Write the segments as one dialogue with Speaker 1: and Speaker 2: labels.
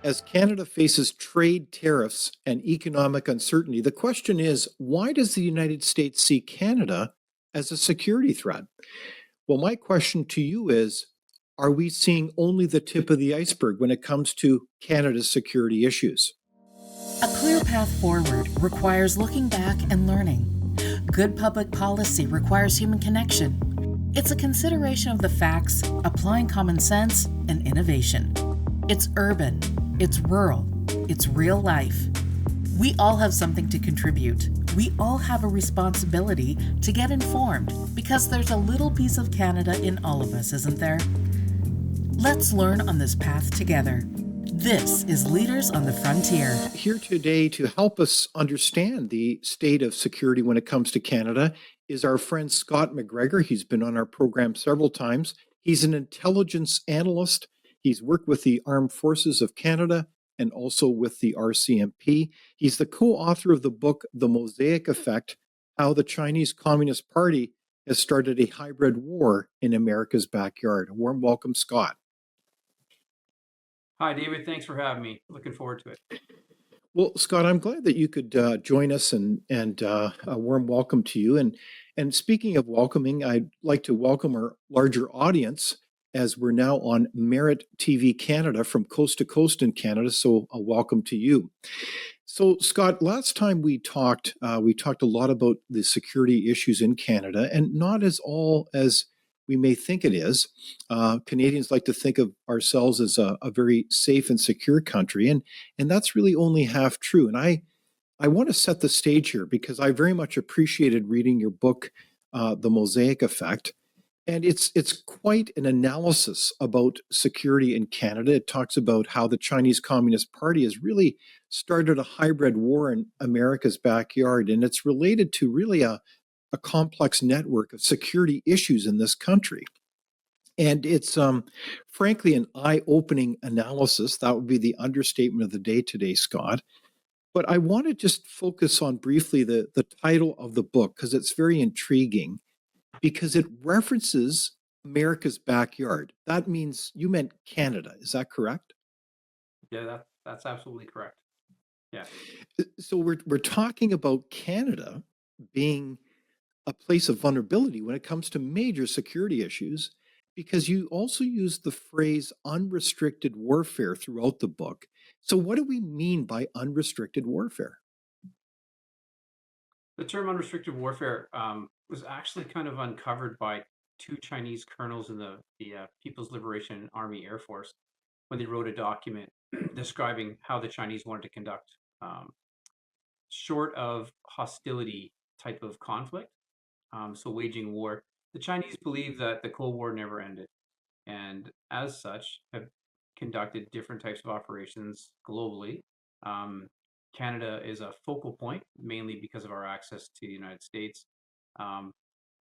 Speaker 1: As Canada faces trade tariffs and economic uncertainty, the question is, why does the United States see Canada as a security threat? Well, my question to you is, are we seeing only the tip of the iceberg when it comes to Canada's security issues?
Speaker 2: A clear path forward requires looking back and learning. Good public policy requires human connection. It's a consideration of the facts, applying common sense, and innovation. It's urban, it's rural, it's real life. We all have something to contribute. We all have a responsibility to get informed because there's a little piece of Canada in all of us, isn't there? Let's learn on this path together. This is Leaders on the Frontier.
Speaker 1: Here today to help us understand the state of security when it comes to Canada is our friend Scott McGregor. He's been on our program several times. He's an intelligence analyst. He's worked with the Armed Forces of Canada and also with the RCMP. He's the co-author of the book, The Mosaic Effect, How the Chinese Communist Party has Started a Hybrid War in America's Backyard. A warm welcome, Scott.
Speaker 3: Hi, David. Thanks for having me. Looking forward to it.
Speaker 1: Well, Scott, I'm glad that you could join us, and a warm welcome to you. And speaking of welcoming, I'd like to welcome our larger audience as we're now on Merit TV Canada from coast to coast in Canada. So a welcome to you. So, Scott, last time we talked a lot about the security issues in Canada, and not as all as we may think it is. Canadians like to think of ourselves as a very safe and secure country, and that's really only half true. And I want to set the stage here because I very much appreciated reading your book, The Mosaic Effect, and it's quite an analysis about security in Canada. It talks about how the Chinese Communist Party has really started a hybrid war in America's backyard, and it's related to really a complex network of security issues in this country. And it's frankly an eye-opening analysis. That would be the understatement of the day today, Scott. But I want to just focus on briefly the title of the book because it's very intriguing because it references America's backyard. That means you meant Canada. Is that correct?
Speaker 3: Yeah, that's absolutely correct. Yeah.
Speaker 1: So we're talking about Canada being a place of vulnerability when it comes to major security issues, because you also use the phrase unrestricted warfare throughout the book. So, what do we mean by unrestricted warfare?
Speaker 3: The term unrestricted warfare was actually kind of uncovered by two Chinese colonels in the People's Liberation Army Air Force when they wrote a document describing how the Chinese wanted to conduct short of hostility type of conflict. So waging war. The Chinese believe that the Cold War never ended, and as such have conducted different types of operations globally. Um, Canada is a focal point, mainly because of our access to the United States. Um,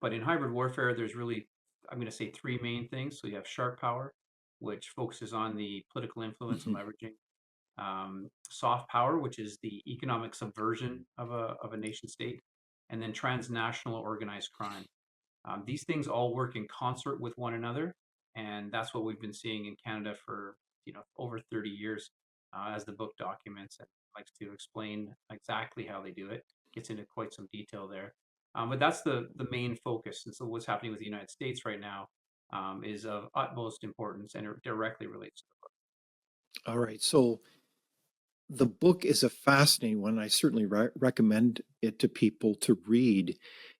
Speaker 3: but in hybrid warfare, there's really, I'm going to say, three main things. So you have sharp power, which focuses on the political influence and
Speaker 1: Mhm.
Speaker 3: leveraging. Soft power, which is the economic subversion of a nation state, and then transnational organized crime. These things all work in concert with one another, and that's what we've been seeing in Canada for over 30 years, as the book documents and likes to explain exactly how they do it. Gets into quite some detail there, but that's the main focus. And so what's happening with the United States right now is of utmost importance, and it directly relates to the
Speaker 1: All right. So, the book is a fascinating one. I certainly recommend it to people to read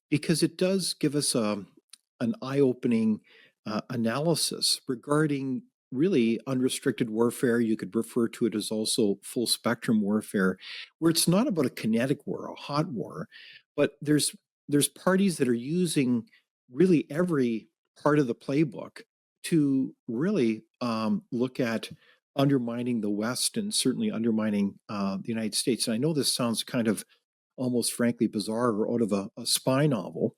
Speaker 1: because it does give us an eye opening analysis regarding really unrestricted warfare. You could refer to it as also full spectrum warfare, where it's not about a kinetic war, a hot war, but there's parties that are using really every part of the playbook to really look at undermining the West and certainly undermining the United States. And I know this sounds kind of almost frankly bizarre or out of a spy novel,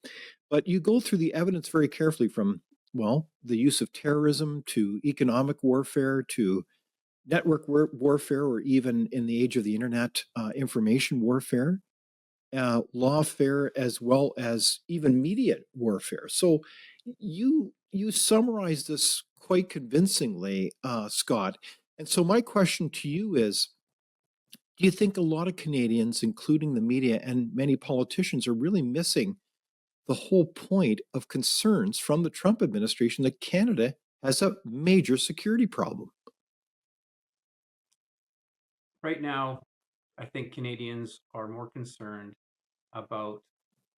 Speaker 1: but you go through the evidence very carefully from, well, the use of terrorism to economic warfare to network warfare, or even in the age of the internet, information warfare, lawfare, as well as even media warfare. So you summarize this quite convincingly, Scott. And so my question to you is, do you think a lot of Canadians, including the media and many politicians, are really missing the whole point of concerns from the Trump administration that Canada has a major security problem?
Speaker 3: Right now, I think Canadians are more concerned about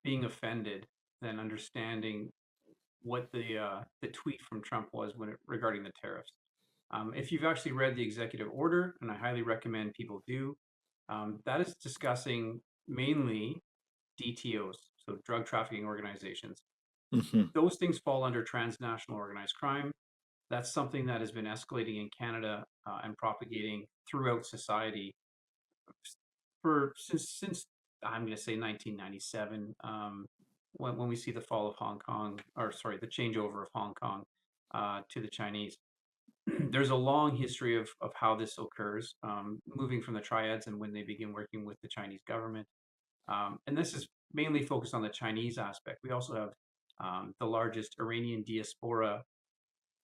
Speaker 3: being offended than understanding what the tweet from Trump was regarding the tariffs. If you've actually read the executive order, and I highly recommend people do, that is discussing mainly DTOs, so drug trafficking organizations.
Speaker 1: Hmm.
Speaker 3: Those things fall under transnational organized crime. That's something that has been escalating in Canada and propagating throughout society for since I'm going to say 1997, when we see the fall of Hong Kong, or sorry, the changeover of Hong Kong to the Chinese. There's a long history of how this occurs, moving from the triads and when they begin working with the Chinese government. And this is mainly focused on the Chinese aspect. We also have the largest Iranian diaspora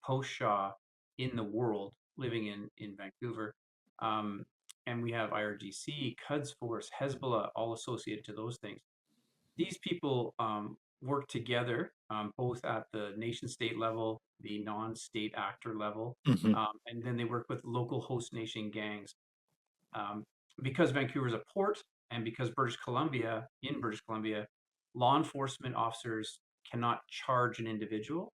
Speaker 3: post-Shah in the world living in Vancouver. Um, and we have IRGC, Quds Force, Hezbollah, all associated to those things. These people work together both at the nation state level, the non-state actor level,
Speaker 1: Hmm.
Speaker 3: and then they work with local host nation gangs. Um, because Vancouver is a port and because in British Columbia, law enforcement officers cannot charge an individual.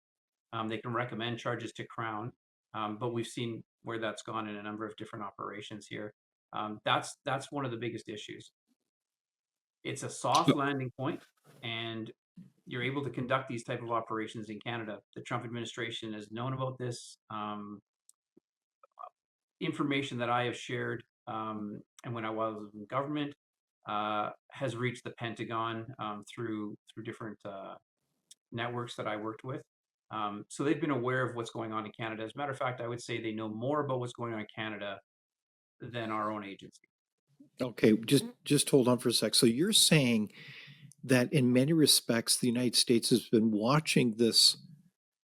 Speaker 3: They can recommend charges to Crown, but we've seen where that's gone in a number of different operations here. That's one of the biggest issues. It's a soft landing point, and you're able to conduct these type of operations in Canada. The Trump administration has known about this. Information that I have shared, and when I was in government, has reached the Pentagon through different networks that I worked with. So they've been aware of what's going on in Canada. As a matter of fact, I would say they know more about what's going on in Canada than our own agency.
Speaker 1: Okay, just hold on for a sec. So you're saying that in many respects, the United States has been watching this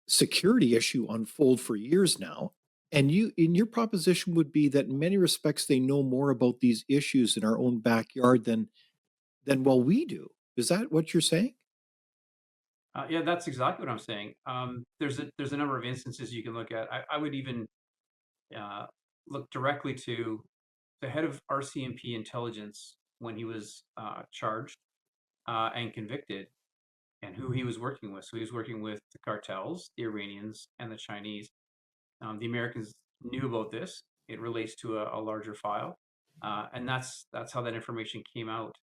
Speaker 1: security issue unfold for years now. And you, in your proposition, would be that in many respects they know more about these issues in our own backyard than well we do. Is that what you're saying?
Speaker 3: Yeah, that's exactly what I'm saying. There's a number of instances you can look at. I would even uh, look directly to the head of RCMP intelligence when he was charged and convicted, and who he was working with. So he was working with the cartels, the Iranians, and the Chinese. The Americans knew about this. It relates to a larger file, and that's how that information came out.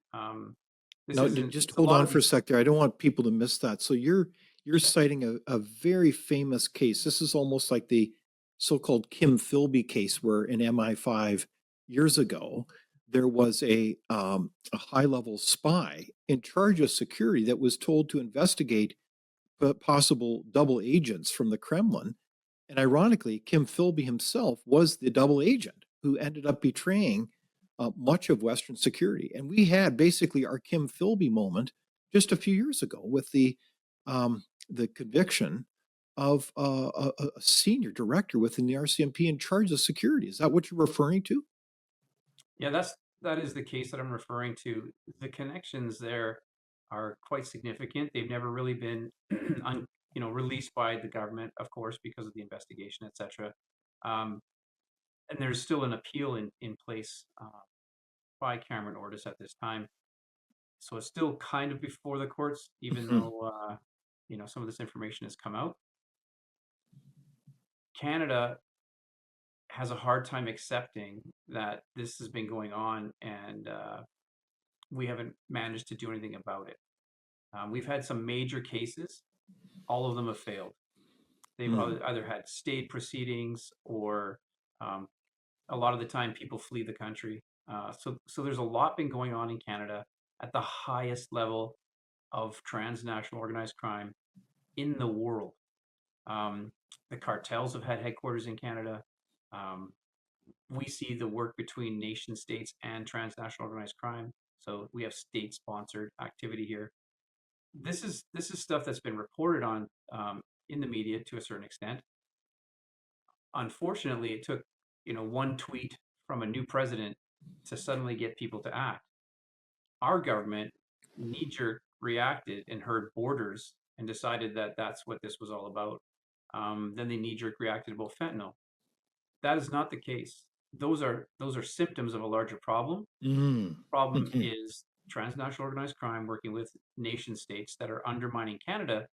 Speaker 3: This
Speaker 1: No,
Speaker 3: isn't.
Speaker 1: just
Speaker 3: It's a
Speaker 1: hold
Speaker 3: lot
Speaker 1: on
Speaker 3: of
Speaker 1: for a
Speaker 3: these.
Speaker 1: sec there. I don't want people to miss that. So you're
Speaker 3: Okay.
Speaker 1: citing a very famous case. This is almost like the so-called Kim Philby case, where in MI5 years ago there was a high-level spy in charge of security that was told to investigate possible double agents from the Kremlin. And ironically, Kim Philby himself was the double agent who ended up betraying much of Western security. And we had basically our Kim Philby moment just a few years ago with the conviction of a senior director within the RCMP in charge of security. Is that what you're referring to?
Speaker 3: Yeah, that is the case that I'm referring to. The connections there are quite significant. They've never really been, un, released by the government, of course, because of the investigation, etc. Um, and there's still an appeal in place by Cameron Ordis at this time. So it's still kind of before the courts, even
Speaker 1: Mhm.
Speaker 3: though some of this information has come out. Canada has a hard time accepting that this has been going on, and we haven't managed to do anything about it. We've had some major cases; all of them have failed. They've
Speaker 1: Mm.
Speaker 3: either had state proceedings, or um, a lot of the time people flee the country. So there's a lot been going on in Canada at the highest level of transnational organized crime in the world. Um, the cartels have had headquarters in Canada. Um, we see the work between nation states and transnational organized crime. So we have state-sponsored activity here. This is stuff that's been reported on in the media to a certain extent. Unfortunately, it took one tweet from a new president to suddenly get people to act. Our government knee-jerk reacted and heard borders and decided that that's what this was all about. Then they knee-jerk reacted about fentanyl. That is not the case. Those are symptoms of a larger problem.
Speaker 1: Mm.
Speaker 3: Problem
Speaker 1: Mhm.
Speaker 3: is transnational organized crime working with nation states that are undermining Canada,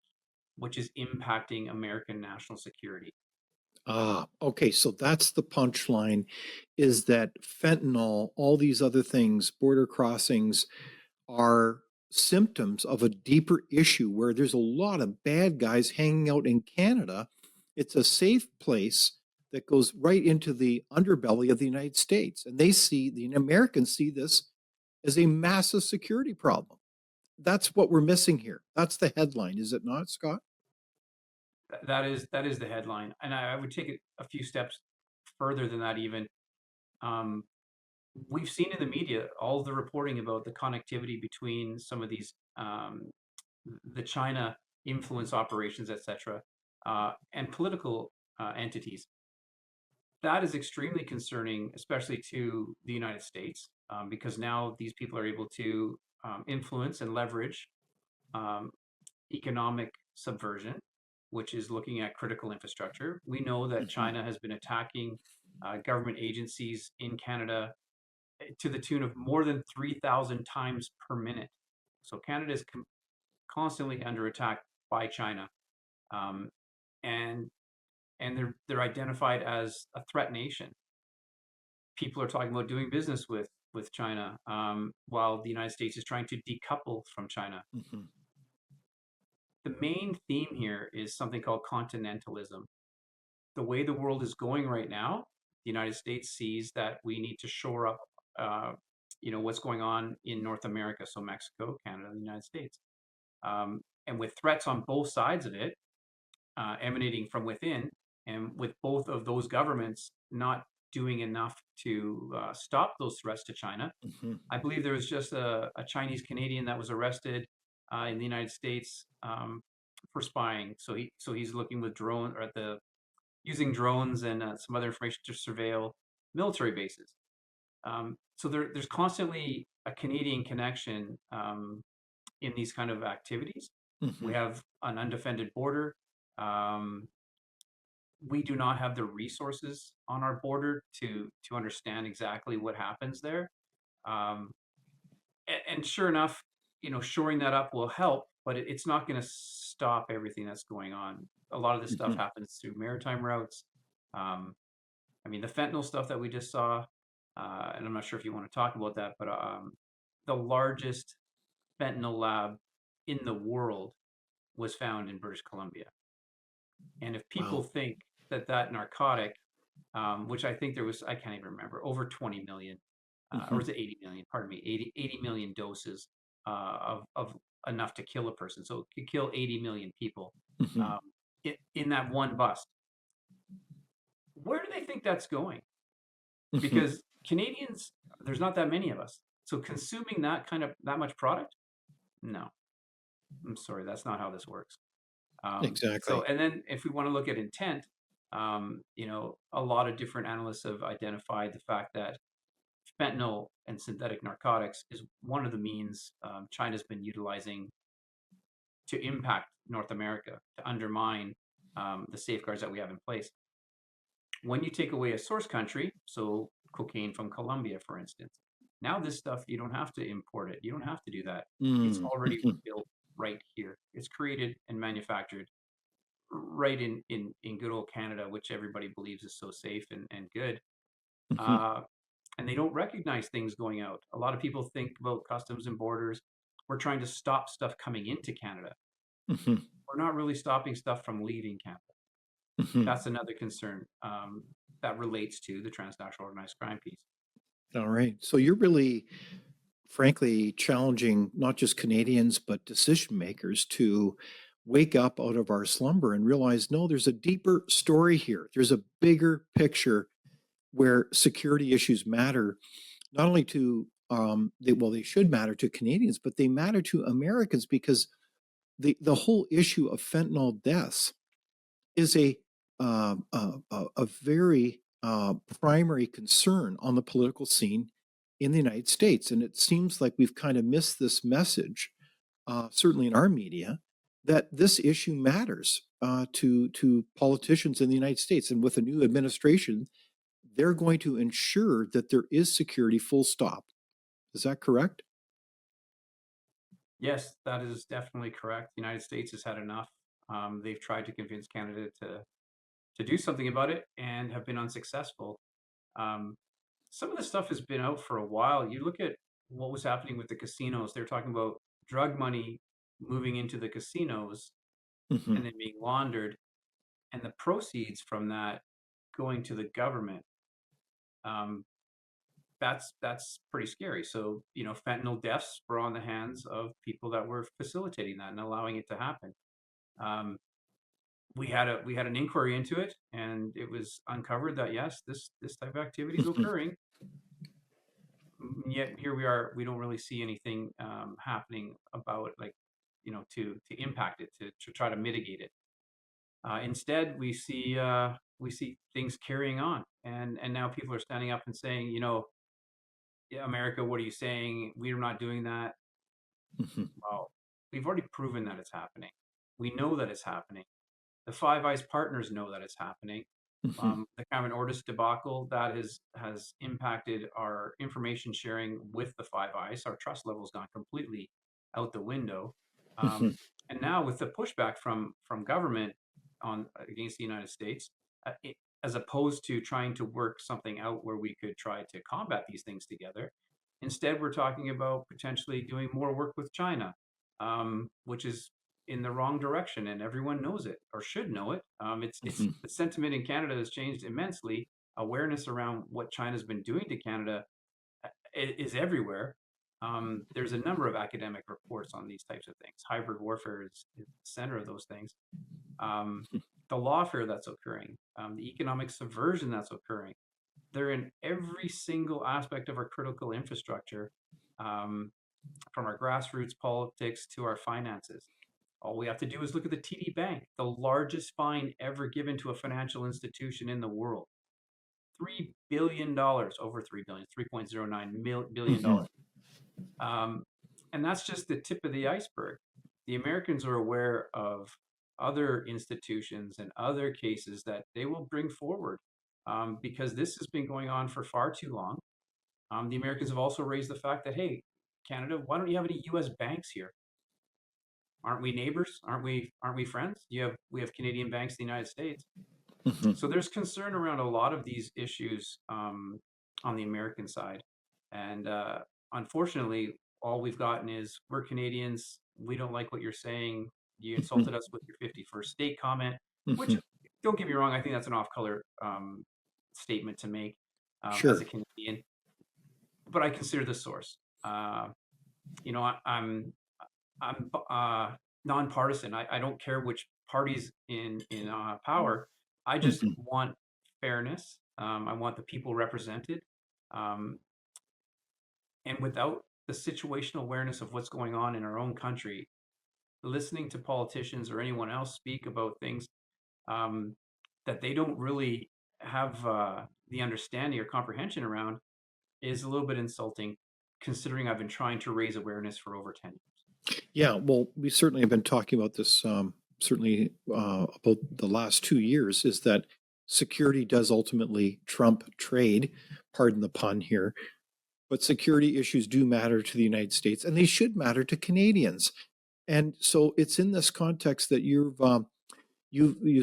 Speaker 3: which is impacting American national security.
Speaker 1: Okay. So that's the punchline, is that fentanyl, all these other things, border crossings, are symptoms of a deeper issue where there's a lot of bad guys hanging out in Canada. It's a safe place that goes right into the underbelly of the United States. And the Americans see this as a massive security problem. That's what we're missing here. That's the headline, is it not, Scott?
Speaker 3: That is the headline, and I would take it a few steps further than that. Even um, we've seen in the media all the reporting about the connectivity between some of these the China influence operations, etc., and political entities. That is extremely concerning, especially to the United States, because now these people are able to influence and leverage um, economic subversion, which is looking at critical infrastructure. We know that
Speaker 1: Mhm.
Speaker 3: China has been attacking government agencies in Canada to the tune of more than 3,000 times per minute. So Canada is constantly under attack by China, um, and they're identified as a threat nation. People are talking about doing business with China, while the United States is trying to decouple from China.
Speaker 1: Mhm.
Speaker 3: The main theme here is something called continentalism. The way the world is going right now, the United States sees that we need to shore up, uh, what's going on in North America, so Mexico, Canada, and the United States, and with threats on both sides of it, emanating from within, and with both of those governments not doing enough to stop those threats to China.
Speaker 1: Mhm.
Speaker 3: I believe there was just a Chinese Canadian that was arrested in the United States for spying. So he's looking with drone or the using drones and some other information to surveil military bases. So there's constantly a Canadian connection in these kind of activities. We
Speaker 1: Mhm.
Speaker 3: have an undefended border. Um, we do not have the resources on our border to understand exactly what happens there. Um, and sure enough, shoring that up will help, but it's not going to stop everything that's going on. A lot of this stuff
Speaker 1: Mhm.
Speaker 3: happens through maritime routes. Um, I mean, the fentanyl stuff that we just saw, and I'm not sure if you want to talk about that, but the largest fentanyl lab in the world was found in British Columbia. And if people
Speaker 1: Wow.
Speaker 3: think that that narcotic, which I think there was, I can't even remember, over 20 million, or
Speaker 1: Mhm.
Speaker 3: was it 80 million? Pardon me, 80 million doses of enough to kill a person. So it could kill 80 million people
Speaker 1: Mhm.
Speaker 3: um, in that one bust. Where do they think that's going?
Speaker 1: Mhm.
Speaker 3: Because Canadians, there's not that many of us. So consuming that much product, no, I'm sorry, that's not how this works. So,
Speaker 1: Exactly.
Speaker 3: and then if we want to look at intent, a lot of different analysts have identified the fact that fentanyl and synthetic narcotics is one of the means China's been utilizing to impact North America, to undermine the safeguards that we have in place. When you take away a source country, so cocaine from Colombia, for instance, now this stuff, you don't have to import it. You don't have to do that. It's
Speaker 1: Mm.
Speaker 3: already
Speaker 1: Mhm.
Speaker 3: built right here. It's created and manufactured right in good old Canada, which everybody believes is so safe and good.
Speaker 1: Mhm.
Speaker 3: Uh, and they don't recognize things going out. A lot of people think about customs and borders. We're trying to stop stuff coming into Canada.
Speaker 1: Mhm.
Speaker 3: We're not really stopping stuff from leaving Canada.
Speaker 1: Mhm.
Speaker 3: That's another concern that relates to the transnational organized crime piece.
Speaker 1: All right. So you're really, frankly, challenging not just Canadians, but decision makers to wake up out of our slumber and realize, no, there's a deeper story here. There's a bigger picture where security issues matter, not only to, they should matter to Canadians, but they matter to Americans, because the whole issue of fentanyl deaths is a very primary concern on the political scene in the United States. And it seems like we've kind of missed this message, certainly in our media, that this issue matters to politicians in the United States. And with a new administration, they're going to ensure that there is security, full stop. Is that correct?
Speaker 3: Yes, that is definitely correct. The United States has had enough. They've tried to convince Canada to do something about it and have been unsuccessful. Um, some of the stuff has been out for a while. You look at what was happening with the casinos. They're talking about drug money moving into the casinos
Speaker 1: Mm-hmm.
Speaker 3: and then being laundered, and the proceeds from that going to the government. Um, that's pretty scary. So, fentanyl deaths were on the hands of people that were facilitating that and allowing it to happen. Um, we had an inquiry into it, and it was uncovered that yes, this type of activity is occurring. Yet here we are. We don't really see anything happening about, like, to impact it, to try to mitigate it. Instead, we see things carrying on, and now people are standing up and saying, "Yeah, America, what are you saying? We're not doing that."
Speaker 1: Mm-hmm.
Speaker 3: Well, we've already proven that it's happening. We know that it's happening. The Five Eyes partners know that it's happening.
Speaker 1: Mm-hmm.
Speaker 3: The Cameron Ortis debacle that has impacted our information sharing with the Five Eyes. Our trust level's gone completely out the window.
Speaker 1: Mm-hmm.
Speaker 3: Um, and now with the pushback from government on against the United States, as opposed to trying to work something out where we could try to combat these things together, instead we're talking about potentially doing more work with China, which is in the wrong direction, and everyone knows it or should know it. It's
Speaker 1: Mm-hmm.
Speaker 3: the sentiment in Canada has changed immensely. Awareness around what China's been doing to Canada is everywhere. There's a number of academic reports on these types of things. Hybrid warfare is the center of those things. Um, the lawfare that's occurring, the economic subversion that's occurring, they're in every single aspect of our critical infrastructure, um, from our grassroots politics to our finances. All we have to do is look at the TD Bank, the largest fine ever given to a financial institution in the world. $3 billion, over 3 billion, $3.09 billion. Um, and that's just the tip of the iceberg. The Americans are aware of other institutions and other cases that they will bring forward, because this has been going on for far too long. The Americans have also raised the fact that, hey, Canada, why don't you have any U.S. banks here? Aren't we neighbors? Aren't we friends? We have Canadian banks in the United States.
Speaker 1: Mm-hmm.
Speaker 3: So there's concern around a lot of these issues, on the American side, and unfortunately, all we've gotten is we're Canadians. We don't like what you're saying. You
Speaker 1: Mm-hmm.
Speaker 3: insulted us with your 51st state comment, which,
Speaker 1: Mm-hmm.
Speaker 3: don't get me wrong, I think that's an off-color statement to make, as a
Speaker 1: Sure.
Speaker 3: Canadian, but I consider the source. I'm nonpartisan. I don't care which party's in power. I just
Speaker 1: Mm-hmm.
Speaker 3: want fairness. I want the people represented. Um, and without the situational awareness of what's going on in our own country, listening to politicians or anyone else speak about things, um, that they don't really have the understanding or comprehension around is a little bit insulting, considering I've been trying to raise awareness for over 10 years.
Speaker 1: Yeah, well, we certainly have been talking about this, certainly about the last 2 years, is that security does ultimately trump trade, pardon the pun here, but security issues do matter to the United States, and they should matter to Canadians. And so it's in this context that you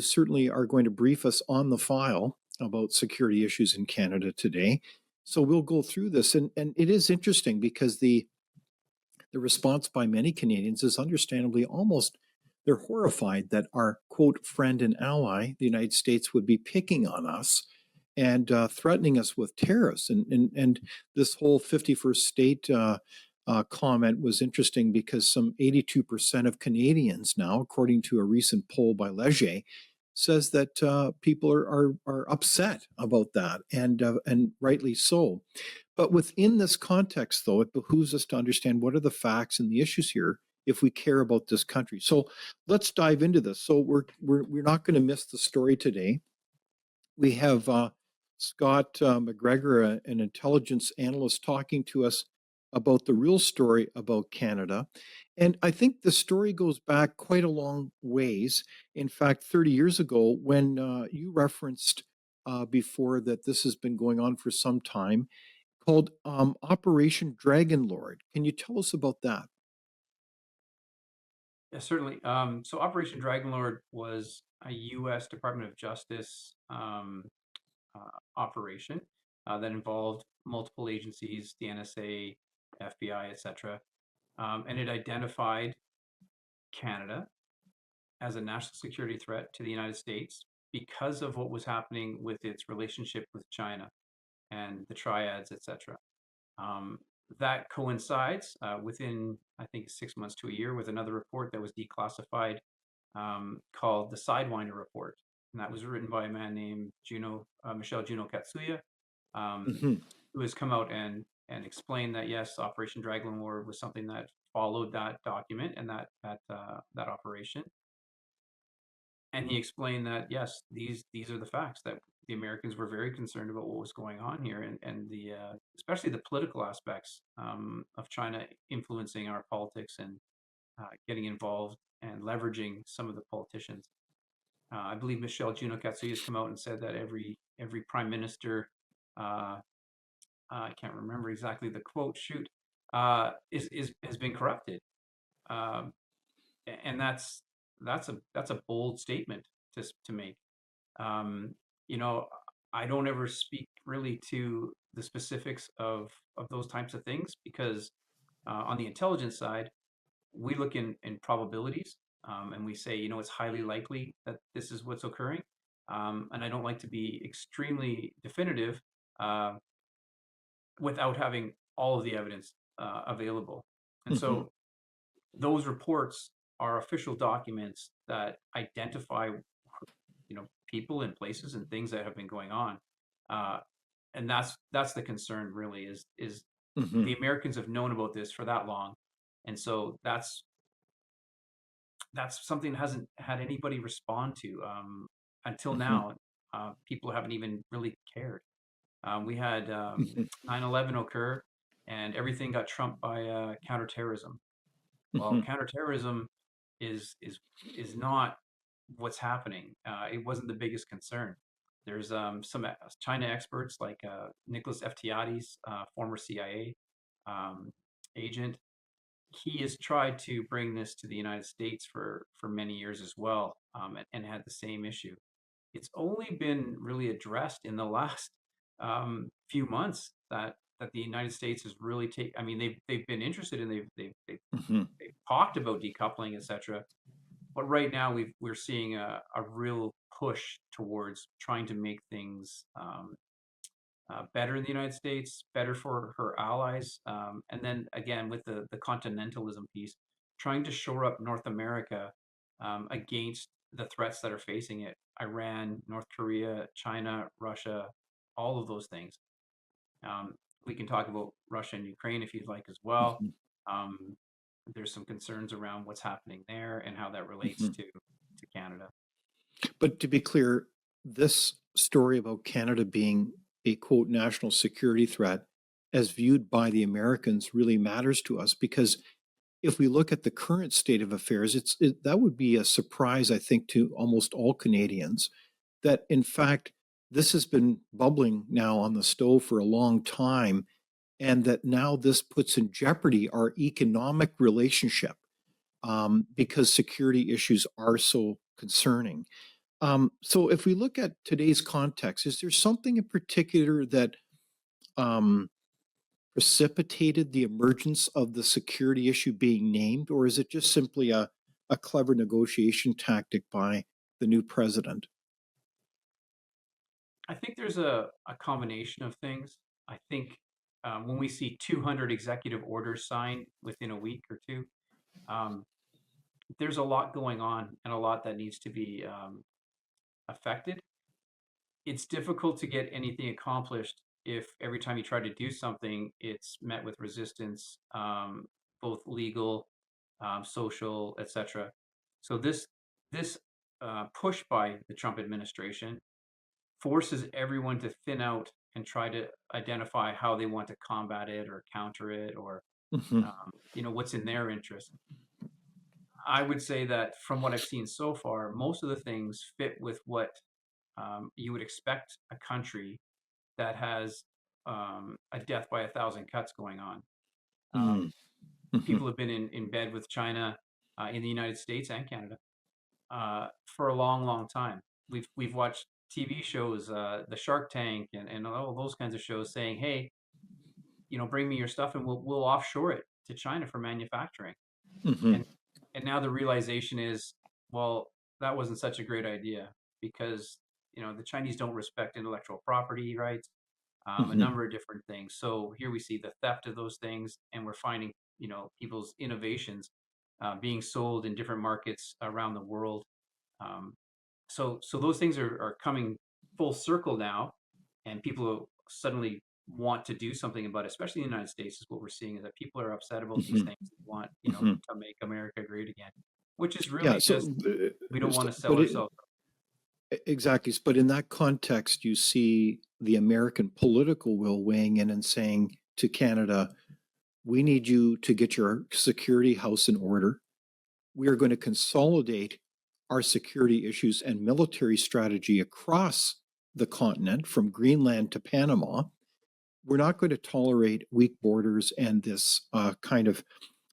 Speaker 1: certainly are going to brief us on the file about security issues in Canada today. So we'll go through this, and it is interesting because the response by many Canadians is understandably almost they're horrified that our quote friend and ally, the United States, would be picking on us and threatening us with tariffs. And this whole 51st state comment was interesting because some 82% of Canadians now, according to a recent poll by Leger, says that people are upset about that, and rightly so. But within this context, though, it behooves us to understand what are the facts and the issues here if we care about this country. So let's dive into this. So we're not going to miss the story today. We have Scott McGregor, an intelligence analyst, talking to us about the real story about Canada. And I think the story goes back quite a long ways. In fact, 30 years ago, when you referenced before that this has been going on for some time, called Operation Dragon Lord. Can you tell us about that?
Speaker 3: Yeah, certainly. So Operation Dragonlord was a U.S. Department of Justice operation that involved multiple agencies, the NSA, FBI, etc., and it identified Canada as a national security threat to the United States because of what was happening with its relationship with China and the triads, etc. Um, that coincides within, I think, 6 months to a year with another report that was declassified called the Sidewinder Report. And that was written by a man named Michelle Juno Katsuya,
Speaker 1: Hmm.
Speaker 3: who has come out and explained that yes, Operation Dragon Lord was something that followed that document and that operation. And he explained that yes, these are the facts that the Americans were very concerned about what was going on here, and the especially the political aspects of China influencing our politics and getting involved and leveraging some of the politicians. I believe Michelle Juno Katsuya has come out and said that every prime minister, uh, I can't remember exactly the quote, shoot, is has been corrupted, um, and that's a bold statement to make. Um, you know, I don't ever speak really to the specifics of those types of things because on the intelligence side, we look in probabilities and we say, it's highly likely that this is what's occurring. And I don't like to be extremely definitive uh, without having all of the evidence available. And
Speaker 1: Hmm.
Speaker 3: so those reports are official documents that identify people and places and things that have been going on. Uh, and that's the concern really is
Speaker 1: Hmm.
Speaker 3: the Americans have known about this for that long, and so that's something that hasn't had anybody respond to until
Speaker 1: Hmm.
Speaker 3: now. People haven't even really cared. We had
Speaker 1: Hmm.
Speaker 3: 9/11 occur, and everything got trumped by counterterrorism. Well,
Speaker 1: Hmm.
Speaker 3: counterterrorism is not what's happening. It wasn't the biggest concern. There's some China experts like Nicholas F. former CIA um, agent. He has tried to bring this to the United States for many years as well, and had the same issue. It's only been really addressed in the last few months that the United States has really take. I mean, they've been interested and
Speaker 1: Hmm.
Speaker 3: they've talked about decoupling, etc. But right now we're seeing a real push towards trying to make things better in the United States, better for her allies, and then again with the continentalism piece, trying to shore up North America against the threats that are facing it: Iran, North Korea, China, Russia, all of those things. Um, we can talk about Russia and Ukraine if you'd like as well.
Speaker 1: Hmm.
Speaker 3: Um, there's some concerns around what's happening there and how that relates
Speaker 1: Hmm.
Speaker 3: to Canada.
Speaker 1: But to be clear, this story about Canada being a quote national security threat, as viewed by the Americans, really matters to us because if we look at the current state of affairs, that would be a surprise, I think, to almost all Canadians that in fact this has been bubbling now on the stove for a long time, and that now this puts in jeopardy our economic relationship because security issues are so concerning. So, if we look at today's context, is there something in particular that um, precipitated the emergence of the security issue being named, or is it just simply a clever negotiation tactic by the new president?
Speaker 3: I think there's a combination of things. I think when we see 200 executive orders signed within a week or two, um, there's a lot going on and a lot that needs to be affected. It's difficult to get anything accomplished if every time you try to do something, it's met with resistance, both legal, social, etc. So this push by the Trump administration forces everyone to thin out and try to identify how they want to combat it or counter it, or
Speaker 1: Hmm.
Speaker 3: what's in their interest. I would say that from what I've seen so far, most of the things fit with what you would expect a country that has a death by a thousand cuts going on. Um,
Speaker 1: Hmm. Hmm.
Speaker 3: People have been in bed with China in the United States and Canada for a long, long time. We've watched TV shows, the Shark Tank, and all those kinds of shows, saying, "Hey, bring me your stuff, and we'll offshore it to China for manufacturing."
Speaker 1: Hmm.
Speaker 3: And and now the realization is, well, that wasn't such a great idea because the Chinese don't respect intellectual property rights, a
Speaker 1: Hmm.
Speaker 3: number of different things. So here we see the theft of those things, and we're finding people's innovations being sold in different markets around the world. Um, so those things are coming full circle now, and people suddenly want to do something about it, especially in the United States. Is what we're seeing is that people are upset about these
Speaker 1: Hmm.
Speaker 3: things. They want
Speaker 1: Hmm.
Speaker 3: to make America great again, which is
Speaker 1: Yeah.
Speaker 3: really just
Speaker 1: So,
Speaker 3: we don't want to sell
Speaker 1: but
Speaker 3: ourselves.
Speaker 1: exactly. But in that context, you see the American political will weighing in and saying to Canada, we need you to get your security house in order. We are going to consolidate our security issues and military strategy across the continent from Greenland to Panama. We're not going to tolerate weak borders and this kind of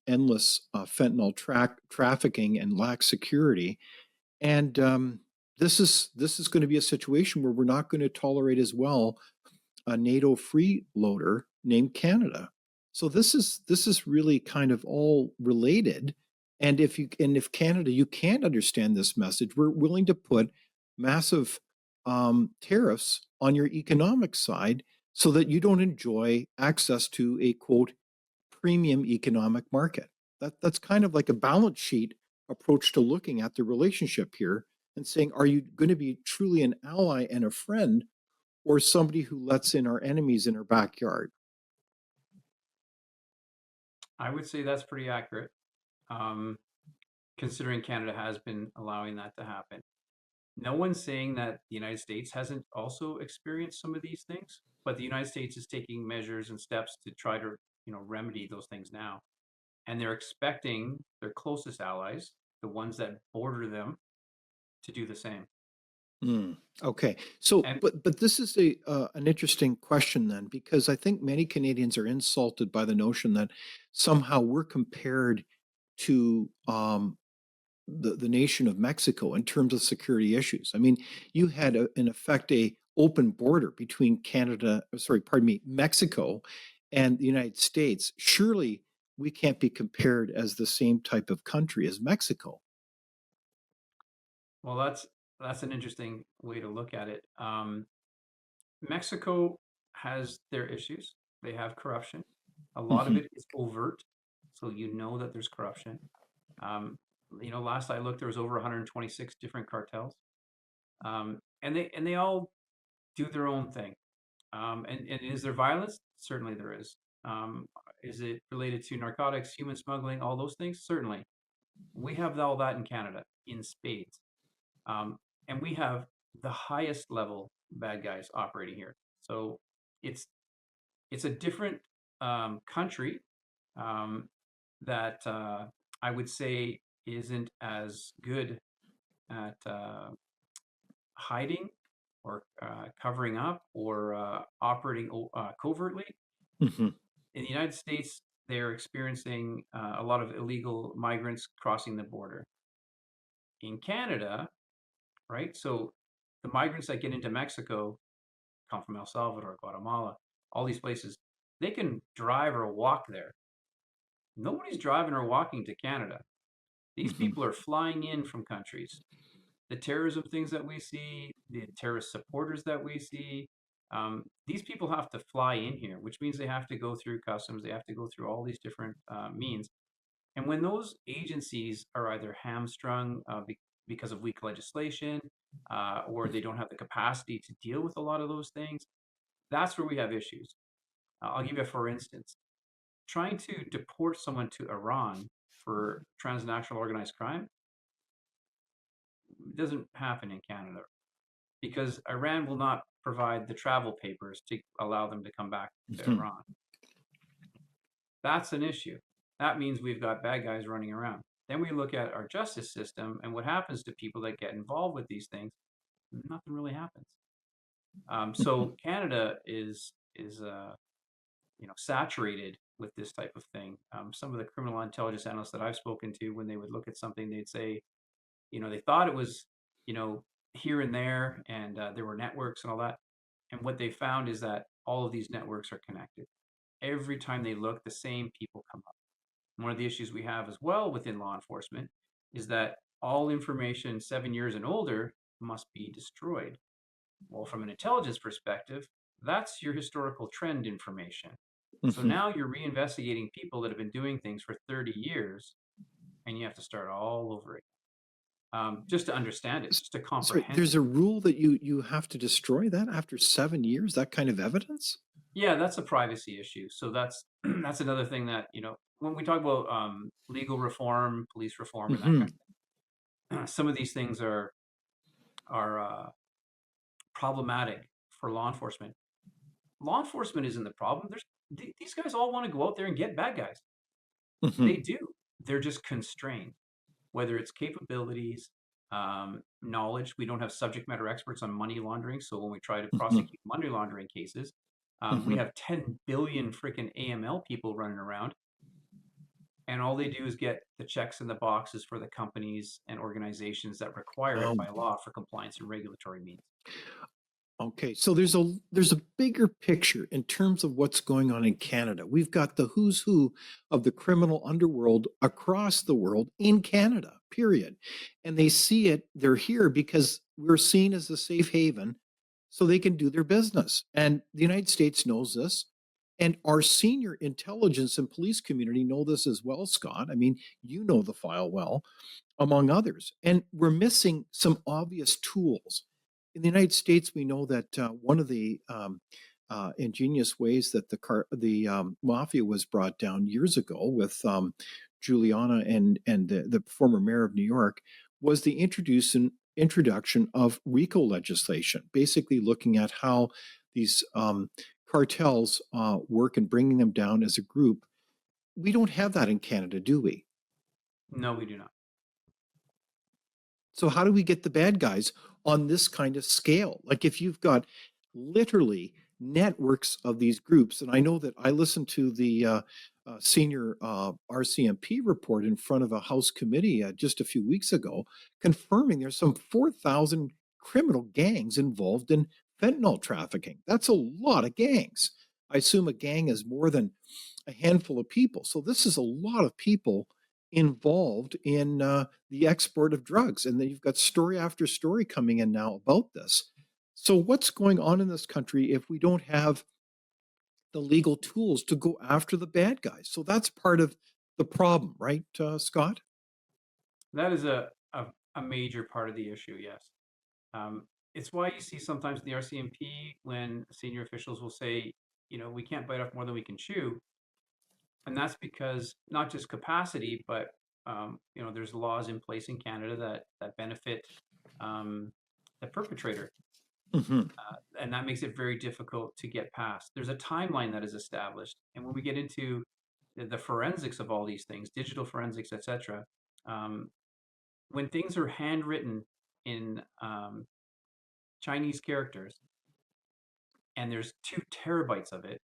Speaker 1: endless fentanyl trafficking and lax security. And this is going to be a situation where we're not going to tolerate as well a NATO freeloader named Canada. So this is really kind of all related. And if Canada, you can't understand this message, we're willing to put massive tariffs on your economic side so that you don't enjoy access to a quote premium economic market. That's kind of like a balance sheet approach to looking at the relationship here and saying, are you going to be truly an ally and a friend, or somebody who lets in our enemies in our backyard?
Speaker 3: I would say that's pretty accurate, um, considering Canada has been allowing that to happen. No one's saying that the United States hasn't also experienced some of these things, but the United States is taking measures and steps to try to remedy those things now, and they're expecting their closest allies, the ones that border them, to do the same.
Speaker 1: Mm, okay. So,
Speaker 3: And
Speaker 1: but this is a an interesting question then, because I think many Canadians are insulted by the notion that somehow we're compared to the nation of Mexico in terms of security issues. I mean, you had in effect a open border between Canada, sorry, pardon me, Mexico and the United States. Surely we can't be compared as the same type of country as Mexico.
Speaker 3: well, that's an interesting way to look at it. Mexico has their issues. They have corruption. A lot of
Speaker 1: Hmm.
Speaker 3: it is overt, so you know that there's corruption. Um, last I looked, there was over 126 different cartels, and they all do their own thing. And is there violence? Certainly there is. Um, is it related to narcotics, human smuggling, all those things? Certainly. We have all that in Canada in spades. Um, and we have the highest level bad guys operating here. So it's it's a different country um, that I would say isn't as good at hiding or covering up or operating covertly.
Speaker 1: Hmm.
Speaker 3: In the United States, they're experiencing a lot of illegal migrants crossing the border. In Canada, right? So the migrants that get into Mexico come from El Salvador, Guatemala, all these places. They can drive or walk there. Nobody's driving or walking to Canada. These
Speaker 1: Hmm.
Speaker 3: people are flying in from countries. The terrorism things that we see, the terrorist supporters that we see, these people have to fly in here, which means they have to go through customs, they have to go through all these different means. And when those agencies are either hamstrung because of weak legislation, or they don't have the capacity to deal with a lot of those things, that's where we have issues. I'll give you a for instance. Trying to deport someone to Iran for transnational organized crime doesn't happen in Canada. because Iran will not provide the travel papers to allow them to come back to
Speaker 1: Mhm.
Speaker 3: Iran. That's an issue. That means we've got bad guys running around. Then we look at our justice system and what happens to people that get involved with these things. Nothing really happens.
Speaker 1: Mhm.
Speaker 3: So Canada is saturated with this type of thing. Some of the criminal intelligence analysts that I've spoken to, when they would look at something, they'd say, they thought it was, you know, here and there, and there were networks and all that. And what they found is that all of these networks are connected. Every time they look, the same people come up. One of the issues we have as well within law enforcement is that all information 7 years and older must be destroyed. Well, from an intelligence perspective, that's your historical trend information. So
Speaker 1: Mhm.
Speaker 3: now you're reinvestigating people that have been doing things for 30 years, and you have to start all over again. Just to understand it,
Speaker 1: S-
Speaker 3: just to
Speaker 1: Sorry,
Speaker 3: comprehend it.
Speaker 1: there's a rule that you have to destroy that after 7 years. That kind of evidence.
Speaker 3: Yeah, that's a privacy issue. So that's that's another thing that, when we talk about legal reform, police reform, and that
Speaker 1: Hmm.
Speaker 3: kind of thing, some of these things are problematic for law enforcement. Law enforcement isn't the problem. These guys all want to go out there and get bad guys. They
Speaker 1: Hmm.
Speaker 3: do. They're just constrained, whether it's capabilities, knowledge. We don't have subject matter experts on money laundering. So when we try to
Speaker 1: Hmm.
Speaker 3: prosecute money laundering cases, we
Speaker 1: Hmm.
Speaker 3: have 10 billion freaking AML people running around. And all they do is get the checks in the boxes for the companies and organizations that require it
Speaker 1: Oh,
Speaker 3: by law for compliance and regulatory means.
Speaker 1: okay. So there's a bigger picture in terms of what's going on in Canada. We've got the who's who of the criminal underworld across the world in Canada. Period. And they see it. They're here because we're seen as a safe haven, so they can do their business. And the United States knows this. And our senior intelligence and police community know this as well, Scott. I mean, you know the file well, among others. And we're missing some obvious tools. In the United States, we know that one of the ingenious ways that the mafia was brought down years ago with Giuliani and the former mayor of New York was the introduction of RICO legislation, basically looking at how these cartels work and bringing them down as a group. We don't have that in Canada, do we?
Speaker 3: No, we do not.
Speaker 1: So how do we get the bad guys on this kind of scale? Like if you've got literally networks of these groups, and I know that I listened to the senior RCMP report in front of a House committee just a few weeks ago, confirming there's some 4,000 criminal gangs involved in fentanyl trafficking. That's a lot of gangs. I assume a gang is more than a handful of people. So this is a lot of people involved in the export of drugs. And then you've got story after story coming in now about this. So what's going on in this country if we don't have the legal tools to go after the bad guys? So that's part of the problem, right, Scott?
Speaker 3: That is a major part of the issue, yes. It's why you see sometimes in the RCMP when senior officials will say, we can't bite off more than we can chew. And that's because not just capacity, but there's laws in place in Canada that benefit the perpetrator,
Speaker 1: Mm-hmm.
Speaker 3: and that makes it very difficult to get past. There's a timeline that is established, and when we get into the forensics of all these things, digital forensics, etc., um, when things are handwritten in Chinese characters and there's 2 terabytes of it,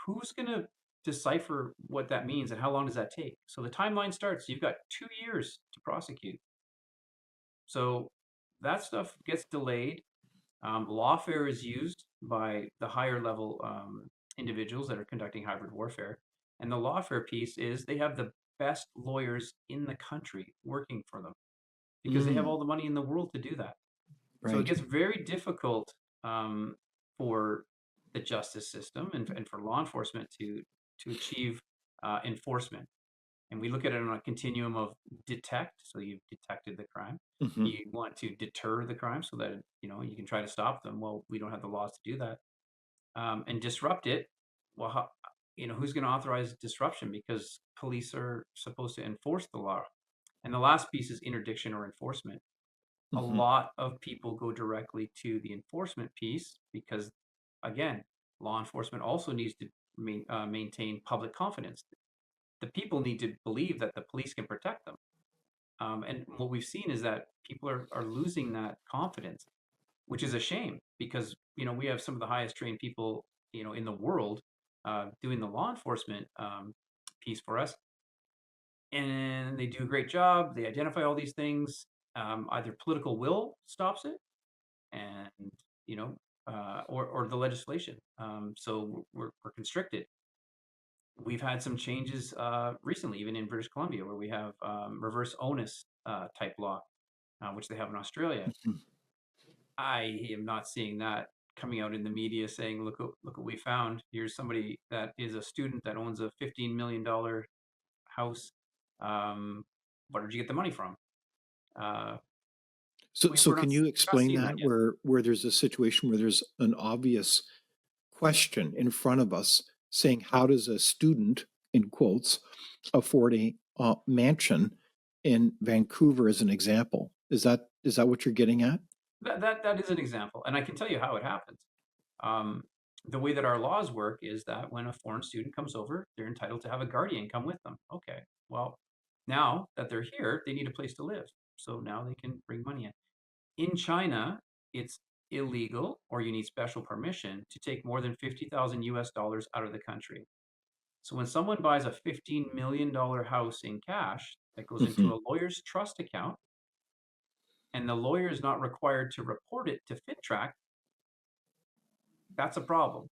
Speaker 3: who's going to decipher what that means and how long does that take? So the timeline starts. You've got 2 years to prosecute. So that stuff gets delayed. Lawfare is used by the higher level individuals that are conducting hybrid warfare. And the lawfare piece is they have the best lawyers in the country working for them because they have
Speaker 1: Mm,
Speaker 3: all the money in the world to do that. So it
Speaker 1: right.
Speaker 3: gets very difficult um, for the justice system and for law enforcement to achieve enforcement. And we look at it on a continuum of detect. So you've detected the crime.
Speaker 1: Mm-hmm.
Speaker 3: You want to deter the crime so that you can try to stop them. Well, we don't have the laws to do that. And disrupt it. Well, who's going to authorize disruption? Because police are supposed to enforce the law. And the last piece is interdiction or enforcement. A
Speaker 1: Hmm.
Speaker 3: lot of people go directly to the enforcement piece because, again, law enforcement also needs to maintain public confidence. The people need to believe that the police can protect them. And what we've seen is that people are losing that confidence, which is a shame because, we have some of the highest trained people, in the world doing the law enforcement piece for us. And they do a great job. They identify all these things. Either political will stops it and, you know, or the legislation. So we're constricted. We've had some changes recently, even in British Columbia, where we have reverse onus type law, which they have in Australia. I am not seeing that coming out in the media saying, look what we found. Here's somebody that is a student that owns a $15 million house. Where did you get the money from? Uh,
Speaker 1: So
Speaker 3: we're not
Speaker 1: can you
Speaker 3: we're not
Speaker 1: explain
Speaker 3: seeing that
Speaker 1: that
Speaker 3: yet.
Speaker 1: where there's a situation where there's an obvious question in front of us saying, how does a student, in quotes, afford a mansion in Vancouver as an example? Is that what you're getting at?
Speaker 3: That is an example, and I can tell you how it happens. Um, the way that our laws work is that when a foreign student comes over, they're entitled to have a guardian come with them. Okay, well, now that they're here, they need a place to live, so now they can bring money in. In China, it's illegal, or you need special permission to take more than 50,000 US dollars out of the country. So when someone buys a $15 million house in cash, that goes into
Speaker 1: Hmm.
Speaker 3: a lawyer's trust account, and the lawyer is not required to report it to FinTrack, that's a problem.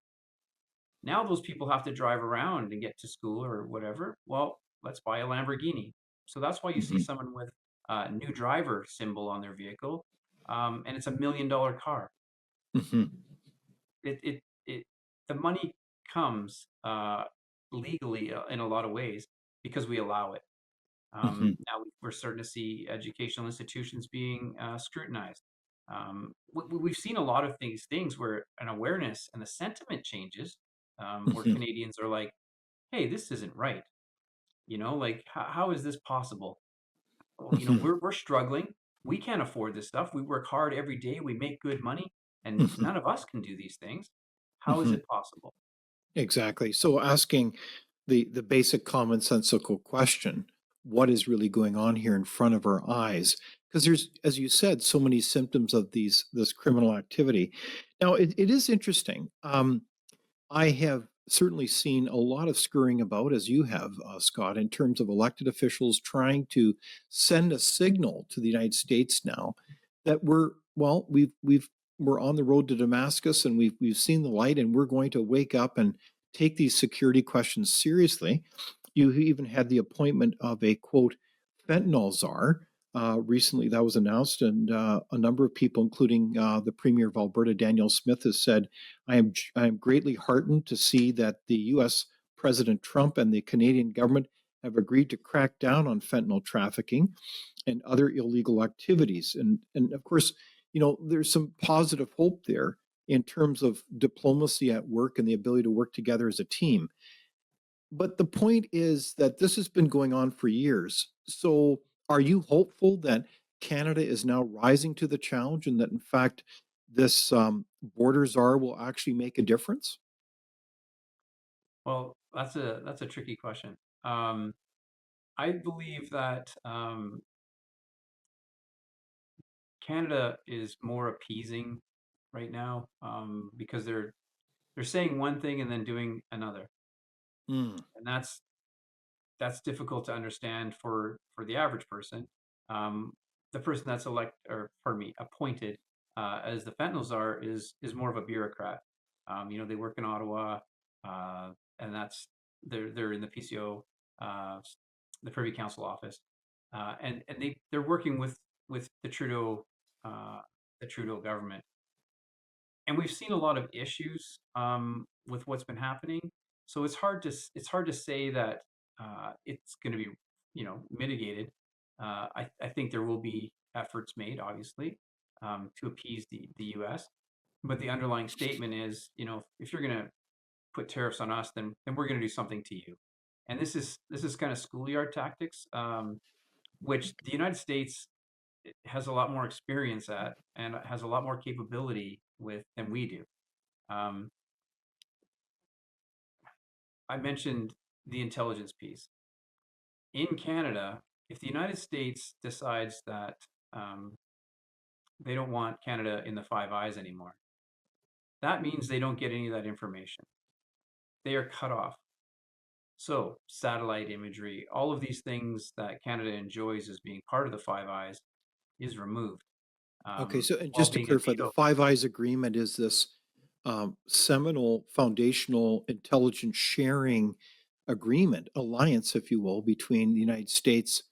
Speaker 3: Now those people have to drive around and get to school or whatever. Well, let's buy a Lamborghini. So that's why you see
Speaker 1: Hmm.
Speaker 3: someone with a new driver symbol on their vehicle, and it's $1 million car.
Speaker 1: Hmm.
Speaker 3: It the money comes legally in a lot of ways because we allow it.
Speaker 1: Hmm.
Speaker 3: Now we're starting to see educational institutions being scrutinized. We've seen a lot of things where an awareness and the sentiment changes, where
Speaker 1: Hmm.
Speaker 3: Canadians are like, "Hey, this isn't right." Like how is this possible? Oh,
Speaker 1: Hmm.
Speaker 3: we're struggling. We can't afford this stuff. We work hard every day. We make good money, and
Speaker 1: Hmm.
Speaker 3: none of us can do these things. How is
Speaker 1: Hmm.
Speaker 3: it possible?
Speaker 1: Exactly. So asking the basic commonsensical question, what is really going on here in front of our eyes? Because there's, as you said, so many symptoms of this criminal activity. Now it is interesting. I have certainly seen a lot of scurrying about, as you have, Scott, in terms of elected officials trying to send a signal to the United States now that we're on the road to Damascus and we've seen the light and we're going to wake up and take these security questions seriously. You even had the appointment of a quote fentanyl czar. Recently, that was announced, and a number of people, including the Premier of Alberta, Daniel Smith, has said, I am greatly heartened to see that the U.S. President Trump and the Canadian government have agreed to crack down on fentanyl trafficking and other illegal activities. And of course, there's some positive hope there in terms of diplomacy at work and the ability to work together as a team. But the point is that this has been going on for years. So are you hopeful that Canada is now rising to the challenge and that, in fact, this border czar will actually make a difference?
Speaker 3: Well, that's a tricky question. Um, I believe that Canada is more appeasing right now because they're saying one thing and then doing another,
Speaker 1: Mm.
Speaker 3: and that's difficult to understand for the average person. Um, the person that's appointed as the fentanyl czar is more of a bureaucrat. They work in Ottawa, uh, and they're in the PCO, uh, the Privy Council office, and they're working with uh, the Trudeau government, and we've seen a lot of issues with what's been happening. So it's hard to say that it's going to be mitigated. I think there will be efforts made, obviously, to appease the U.S. But the underlying statement is, if you're going to put tariffs on us, then we're going to do something to you. And this is kind of schoolyard tactics, which the United States has a lot more experience at and has a lot more capability with than we do. Um, I mentioned the intelligence piece. In Canada, if the United States decides that um, they don't want Canada in the Five Eyes anymore, that means they don't get any of that information. They are cut off. So, satellite imagery, all of these things that Canada enjoys as being part of the Five Eyes is removed.
Speaker 1: Okay, so and
Speaker 3: While
Speaker 1: just to
Speaker 3: being a
Speaker 1: clarify, the
Speaker 3: NATO,
Speaker 1: Five Eyes Agreement is this seminal foundational intelligence sharing agreement, alliance, if you will, between the United States,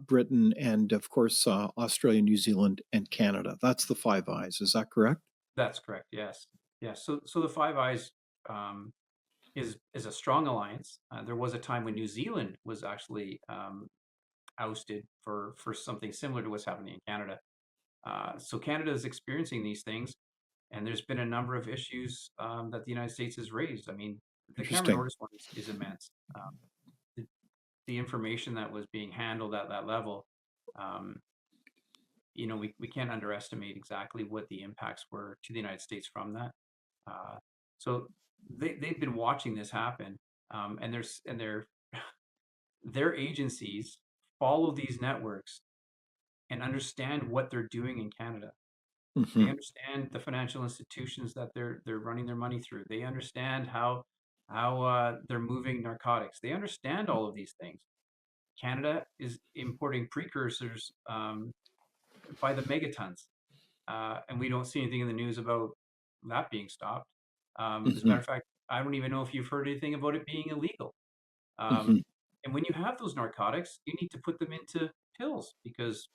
Speaker 1: Britain, and of course, Australia, New Zealand, and Canada. That's the Five Eyes. Is that correct?
Speaker 3: that's correct. Yes, yes. So the Five Eyes um, is a strong alliance. There was a time when New Zealand was actually ousted for something similar to what's happening in Canada. So Canada is experiencing these things, and there's been a number of issues that the United States has raised. I mean, the Cameron
Speaker 1: Interesting.
Speaker 3: Norris one is immense. The, the information that was being handled at that level, um, we can't underestimate exactly what the impacts were to the United States from that. Uh, so they've been watching this happen, and their agencies follow these networks and understand what they're doing in Canada. They
Speaker 1: Hmm.
Speaker 3: understand the financial institutions that they're running their money through. They understand how they're moving narcotics. They understand all of these things. Canada is importing precursors by the megatons, and we don't see anything in the news about that being stopped. As a
Speaker 1: Hmm.
Speaker 3: matter of fact, I don't even know if you've heard anything about it being illegal.
Speaker 1: Hmm.
Speaker 3: Um, and when you have those narcotics, you need to put them into pills because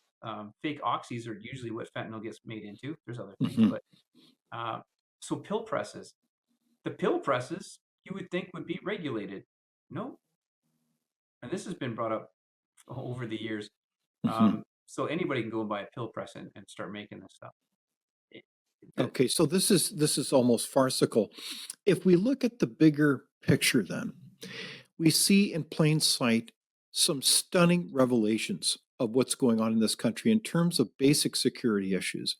Speaker 3: fake oxys are usually what fentanyl gets made into. There's other things,
Speaker 1: Hmm.
Speaker 3: but uh, so pill presses. The pill presses you would think would be regulated. No, and this has been brought up over the years.
Speaker 1: Hmm.
Speaker 3: So anybody can go and buy a pill press and start making this stuff. It, the,
Speaker 1: Okay, so this is almost farcical. If we look at the bigger picture, then we see in plain sight some stunning revelations of what's going on in this country in terms of basic security issues.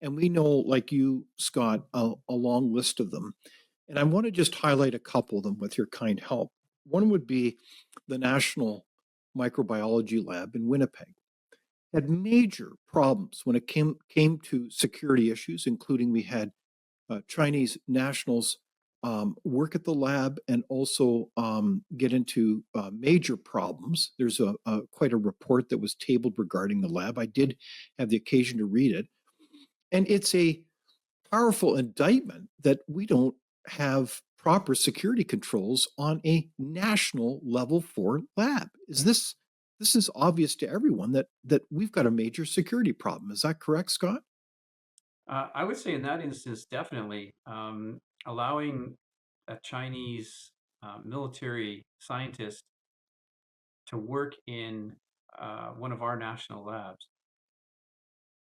Speaker 1: And we know, like you, Scott, a long list of them. And I want to just highlight a couple of them with your kind help. One would be the National Microbiology Lab in Winnipeg. Had major problems when it came to security issues, including we had Chinese nationals work at the lab and also get into major problems. There's quite a report that was tabled regarding the lab. I did have the occasion to read it, and it's a powerful indictment that we don't have proper security controls on a national level for lab. This is obvious to everyone that we've got a major security problem. Is that correct, Scott?
Speaker 3: I would say in that instance, definitely allowing a Chinese military scientist to work in one of our national labs.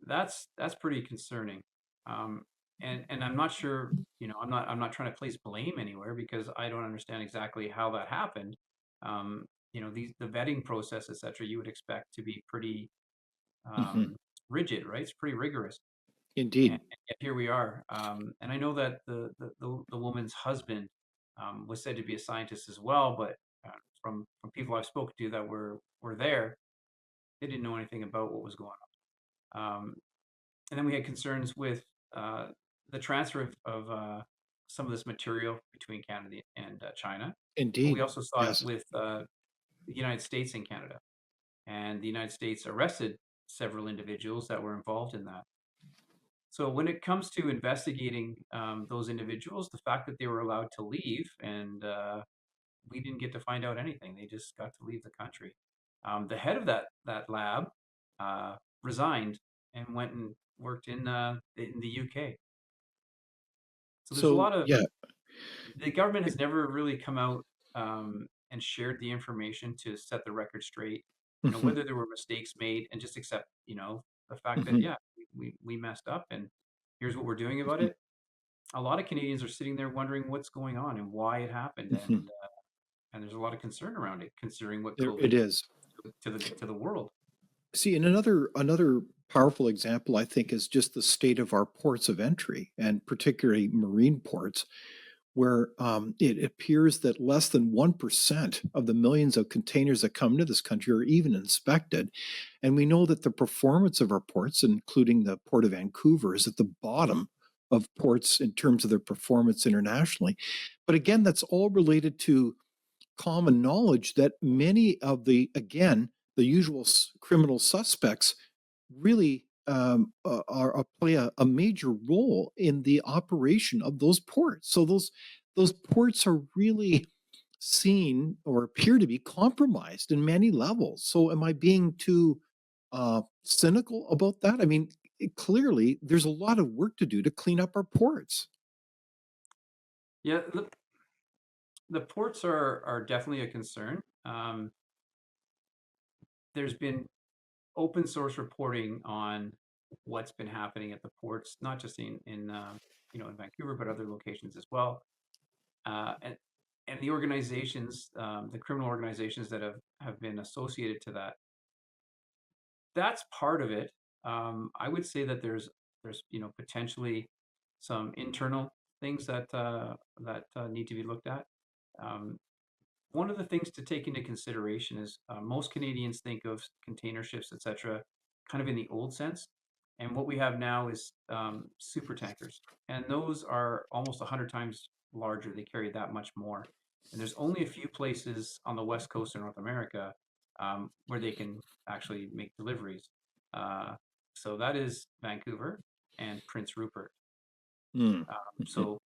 Speaker 3: That's pretty concerning. Um, and I'm not sure, I'm not trying to place blame anywhere because I don't understand exactly how that happened. The vetting process, etc., you would expect to be pretty
Speaker 1: Hmm.
Speaker 3: rigid, right? It's pretty rigorous. And
Speaker 1: Indeed.
Speaker 3: yet here we are. And I know that the woman's husband was said to be a scientist as well, but from people I've spoken to that were there, they didn't know anything about what was going on. And then we had concerns with uh, the transfer of some of this material between Canada and China. But we
Speaker 1: Indeed.
Speaker 3: also saw it
Speaker 1: Yes.
Speaker 3: with the United States and Canada. And the United States arrested several individuals that were involved in that. So when it comes to investigating those individuals, the fact that they were allowed to leave and we didn't get to find out anything, they just got to leave the country. The head of that lab uh, resigned and went and worked in the UK. So there's a
Speaker 1: So
Speaker 3: lot of
Speaker 1: yeah.
Speaker 3: the government has never really come out and shared the information to set the record straight.
Speaker 1: Hmm.
Speaker 3: Whether there were mistakes made and just accept, the fact that
Speaker 1: Hmm.
Speaker 3: yeah, we messed up and here's what we're doing about
Speaker 1: Hmm.
Speaker 3: it. A lot of Canadians are sitting there wondering what's going on and why it happened,
Speaker 1: Hmm.
Speaker 3: and there's a lot of concern around it, considering what
Speaker 1: There
Speaker 3: COVID
Speaker 1: it is.
Speaker 3: to the world.
Speaker 1: See, and another powerful example, I think, is just the state of our ports of entry, and particularly marine ports, where it appears that less than 1% of the millions of containers that come into this country are even inspected. And we know that the performance of our ports, including the Port of Vancouver, is at the bottom of ports in terms of their performance internationally. But again, that's all related to common knowledge that many of again, the usual criminal suspects really play a major role in the operation of those ports. So those ports are really seen or appear to be compromised in many levels. So am I being too cynical about that? I mean, clearly there's a lot of work to do to clean up our ports.
Speaker 3: Yeah, the ports are definitely a concern. There's been open source reporting on what's been happening at the ports, not just in Vancouver, but other locations as well. And the organizations, the criminal organizations that have been associated to that, that's part of it. I would say that there's potentially some internal things that need to be looked at. Um, One of the things to take into consideration is most Canadians think of container ships, etc., kind of in the old sense. And what we have now is super tankers. And those are almost 100 times larger. They carry that much more. And there's only a few places on the west coast of North America where they can actually make deliveries. Uh, so that is Vancouver and Prince Rupert.
Speaker 1: Mm.
Speaker 3: So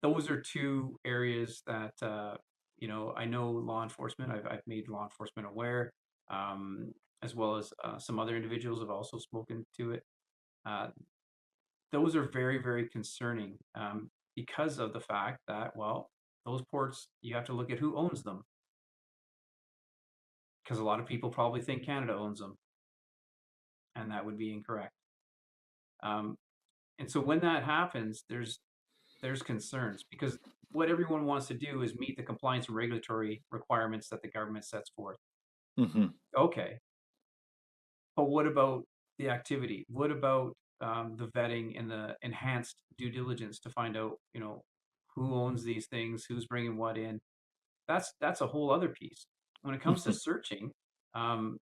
Speaker 3: those are two areas that I know law enforcement. I've made law enforcement aware, um, as well as some other individuals have also spoken to it. Uh, those are very, very concerning because of the fact that, well, those ports, you have to look at who owns them, because a lot of people probably think Canada owns them, and that would be incorrect. Um, and so when that happens, there's concerns because what everyone wants to do is meet the compliance and regulatory requirements that the government sets forth.
Speaker 1: Hmm.
Speaker 3: Okay, but what about the activity? What about the vetting and the enhanced due diligence to find out, who owns these things, who's bringing what in? That's a whole other piece. When it comes to
Speaker 1: Hmm.
Speaker 3: searching, um,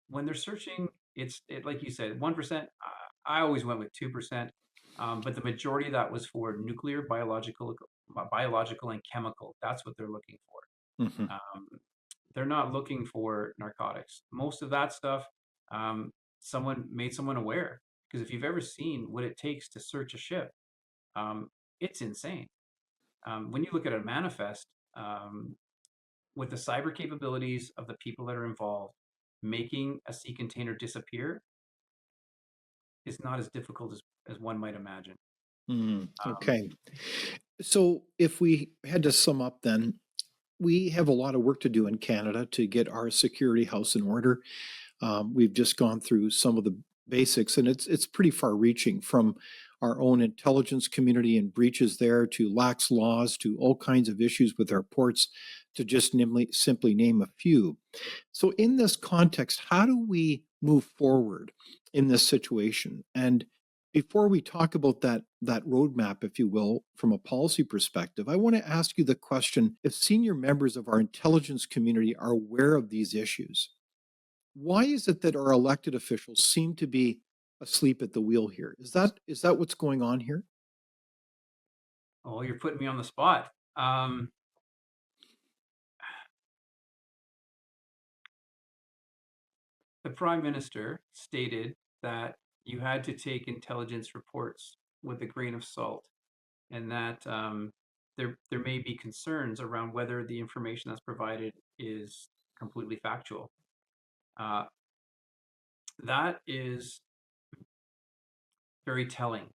Speaker 3: when they're searching, like you said, 1%. I always went with 2%, but the majority of that was for nuclear, biological, and chemical. That's what they're looking
Speaker 1: Hmm.
Speaker 3: for. They're not looking for narcotics. Most of that stuff, um, someone made someone aware. Because if you've ever seen what it takes to search a ship, um, it's insane. When you look at a manifest, um, with the cyber capabilities of the people that are involved, making a sea container disappear is not as difficult as one might imagine.
Speaker 1: Mm.
Speaker 3: Um,
Speaker 1: Okay. So if we had to sum up then, we have a lot of work to do in Canada to get our security house in order. We've just gone through some of the basics, and it's pretty far-reaching from our own intelligence community and breaches there to lax laws to all kinds of issues with our ports, to just simply name a few. So, in this context, how do we move forward in this situation? And before we talk about that roadmap, if you will, from a policy perspective, I want to ask you the question: if senior members of our intelligence community are aware of these issues, why is it that our elected officials seem to be asleep at the wheel here? Is that what's going on here?
Speaker 3: oh, you're putting me on the spot. The Prime Minister stated that you had to take intelligence reports with a grain of salt, and that there may be concerns around whether the information that's provided is completely factual. Uh, that is very telling.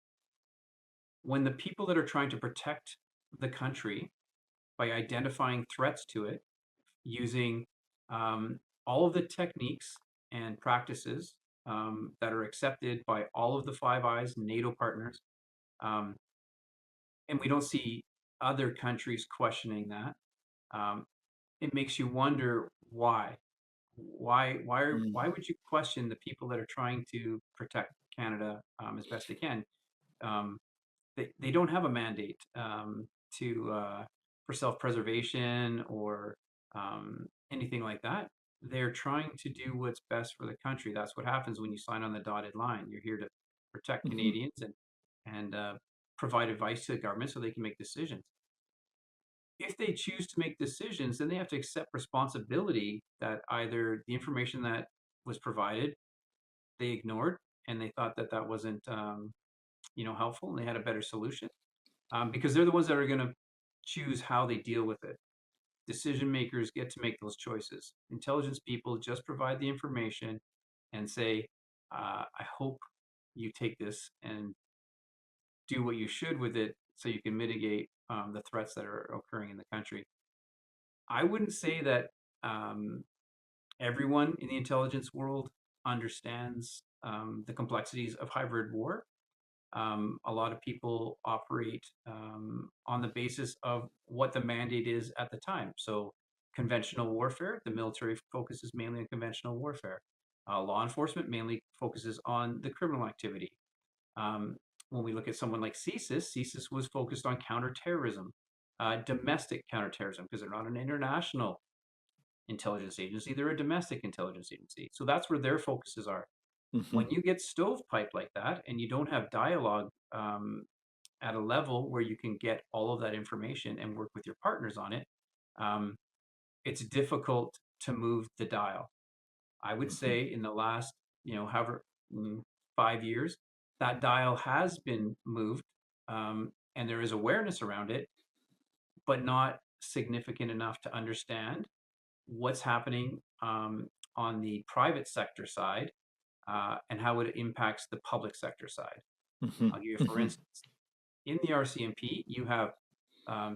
Speaker 3: When the people that are trying to protect the country by identifying threats to it using all of the techniques and practices that are accepted by all of the Five Eyes NATO partners, um, and we don't see other countries questioning that. Um, it makes you wonder why.
Speaker 1: Mm.
Speaker 3: why would you question the people that are trying to protect Canada as best they can? Um, they don't have a mandate to for self-preservation or anything like that. They're trying to do what's best for the country. That's what happens when you sign on the dotted line. You're here to protect
Speaker 1: Mhm.
Speaker 3: Canadians and provide advice to the government so they can make decisions. If they choose to make decisions, then they have to accept responsibility that either the information that was provided they ignored and they thought that that wasn't helpful and they had a better solution, because they're the ones that are going to choose how they deal with it. Decision makers get to make those choices. Intelligence people just provide the information and say, I hope you take this and do what you should with it so you can mitigate the threats that are occurring in the country. I wouldn't say that um, everyone in the intelligence world understands the complexities of hybrid war. A lot of people operate on the basis of what the mandate is at the time. So, conventional warfare, the military focuses mainly on conventional warfare. Law enforcement mainly focuses on the criminal activity. Um, when we look at someone like CSIS was focused on counterterrorism, domestic counterterrorism, because they're not an international intelligence agency, they're a domestic intelligence agency. So that's where their focuses are. When
Speaker 1: Mhm.
Speaker 3: you get stovepipe like that and you don't have dialogue at a level where you can get all of that information and work with your partners on it, um, it's difficult to move the dial. I would
Speaker 1: Mhm.
Speaker 3: say in the last, however, 5 years, that dial has been moved, and there is awareness around it, but not significant enough to understand what's happening on the private sector side and how it impacts the public sector side.
Speaker 1: Mhm.
Speaker 3: I'll give you, for
Speaker 1: Mhm.
Speaker 3: instance, in the RCMP, you have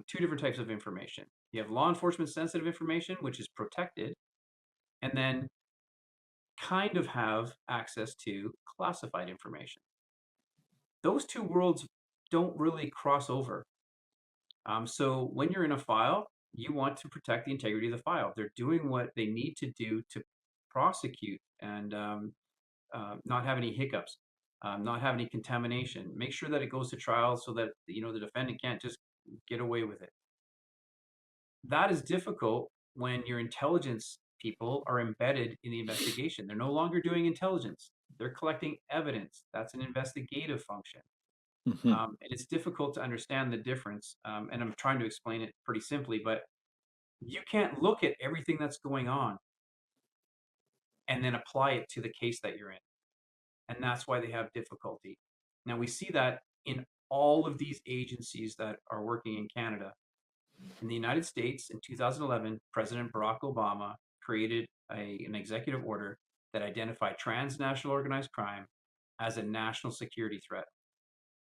Speaker 3: two different types of information. You have law enforcement sensitive information, which is protected, and then kind of have access to classified information. Those two worlds don't really cross over. So when you're in a file, you want to protect the integrity of the file. They're doing what they need to do to prosecute and not have any hiccups, not have any contamination. Make sure that it goes to trial so that the defendant can't just get away with it. That is difficult when your intelligence people are embedded in the investigation. They're no longer doing intelligence. They're collecting evidence. That's an investigative function.
Speaker 1: Mhm.
Speaker 3: And it's difficult to understand the difference. And I'm trying to explain it pretty simply, but you can't look at everything that's going on and then apply it to the case that you're in. And that's why they have difficulty. Now, we see that in all of these agencies that are working in Canada. In the United States, in 2011, President Barack Obama created an executive order that identified transnational organized crime as a national security threat.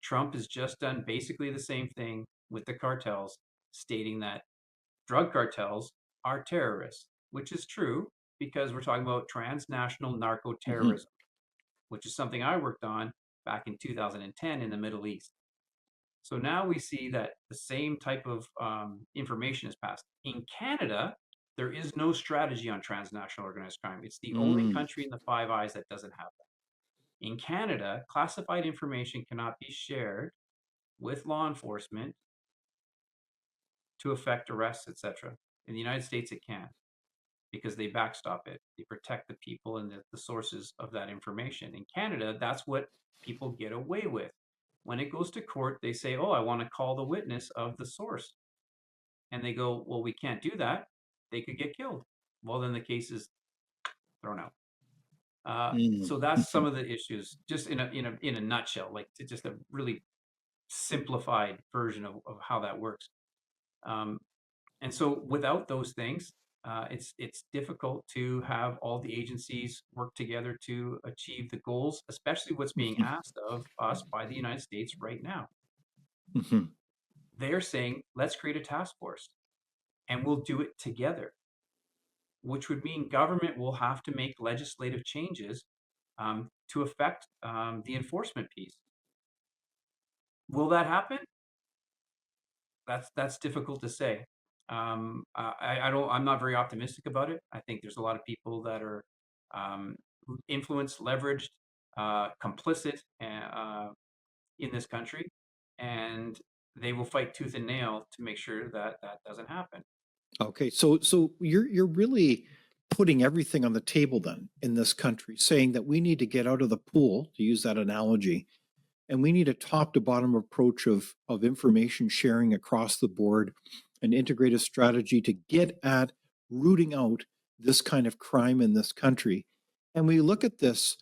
Speaker 3: Trump has just done basically the same thing with the cartels, stating that drug cartels are terrorists, which is true because we're talking about transnational narco
Speaker 1: Mhm.
Speaker 3: terrorism, which is something I worked on back in 2010 in the Middle East. So now we see that the same type of information is passed. In Canada, there is no strategy on transnational organized crime. It's the only
Speaker 1: Mm.
Speaker 3: country in the Five Eyes that doesn't have that. In Canada, classified information cannot be shared with law enforcement to affect arrests, etc. In the United States, it can because they backstop it. They protect the people and the sources of that information. In Canada, that's what people get away with. When it goes to court, they say, oh, I want to call the witness of the source. And they go, well, we can't do that. They could get killed. Well, then the case is thrown out.
Speaker 1: Mm.
Speaker 3: So that's some
Speaker 1: Mhm.
Speaker 3: of the issues, just in a nutshell, like to just a really simplified version of how that works. Um, and so without those things, it's difficult to have all the agencies work together to achieve the goals, especially what's being
Speaker 1: Mhm.
Speaker 3: asked of us by the United States right now.
Speaker 1: Mhm.
Speaker 3: They're saying, let's create a task force and we'll do it together, which would mean government will have to make legislative changes to affect the enforcement piece. Will that happen? That's difficult to say. I'm not very optimistic about it. I think there's a lot of people that are um, influenced, leveraged, complicit in this country, and they will fight tooth and nail to make sure that that doesn't happen.
Speaker 1: Okay, so you're really putting everything on the table then in this country, saying that we need to get out of the pool, to use that analogy, and we need a top to bottom approach of information sharing across the board, an integrated strategy to get at rooting out this kind of crime in this country. And we look at this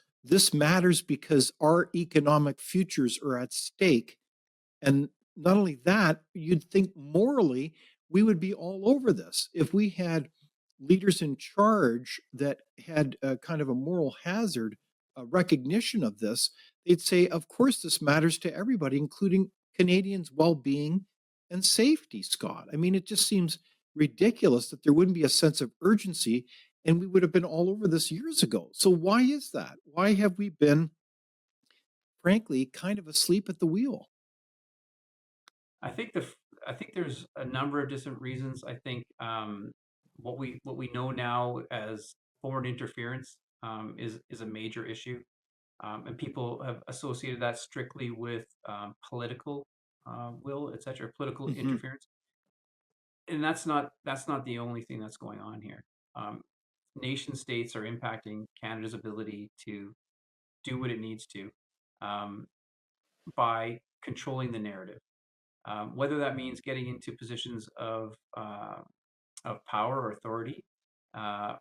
Speaker 1: matters because our economic futures are at stake. And not only that, you'd think morally we would be all over this if we had leaders in charge that had a kind of a moral hazard recognition of this. They'd say, of course, this matters to everybody, including Canadians' well being and safety, Scott. I mean, it just seems ridiculous that there wouldn't be a sense of urgency and we would have been all over this years ago. So, why is that? Why have we been, frankly, kind of asleep at the wheel?
Speaker 3: I think I think there's a number of different reasons. I think what we know now as foreign interference is a major issue, and people have associated that strictly with political will, etc., political
Speaker 1: Hmm.
Speaker 3: interference. And that's not the only thing that's going on here. Um, Nation states are impacting Canada's ability to do what it needs to um, by controlling the narrative. Whether that means getting into positions of power or authority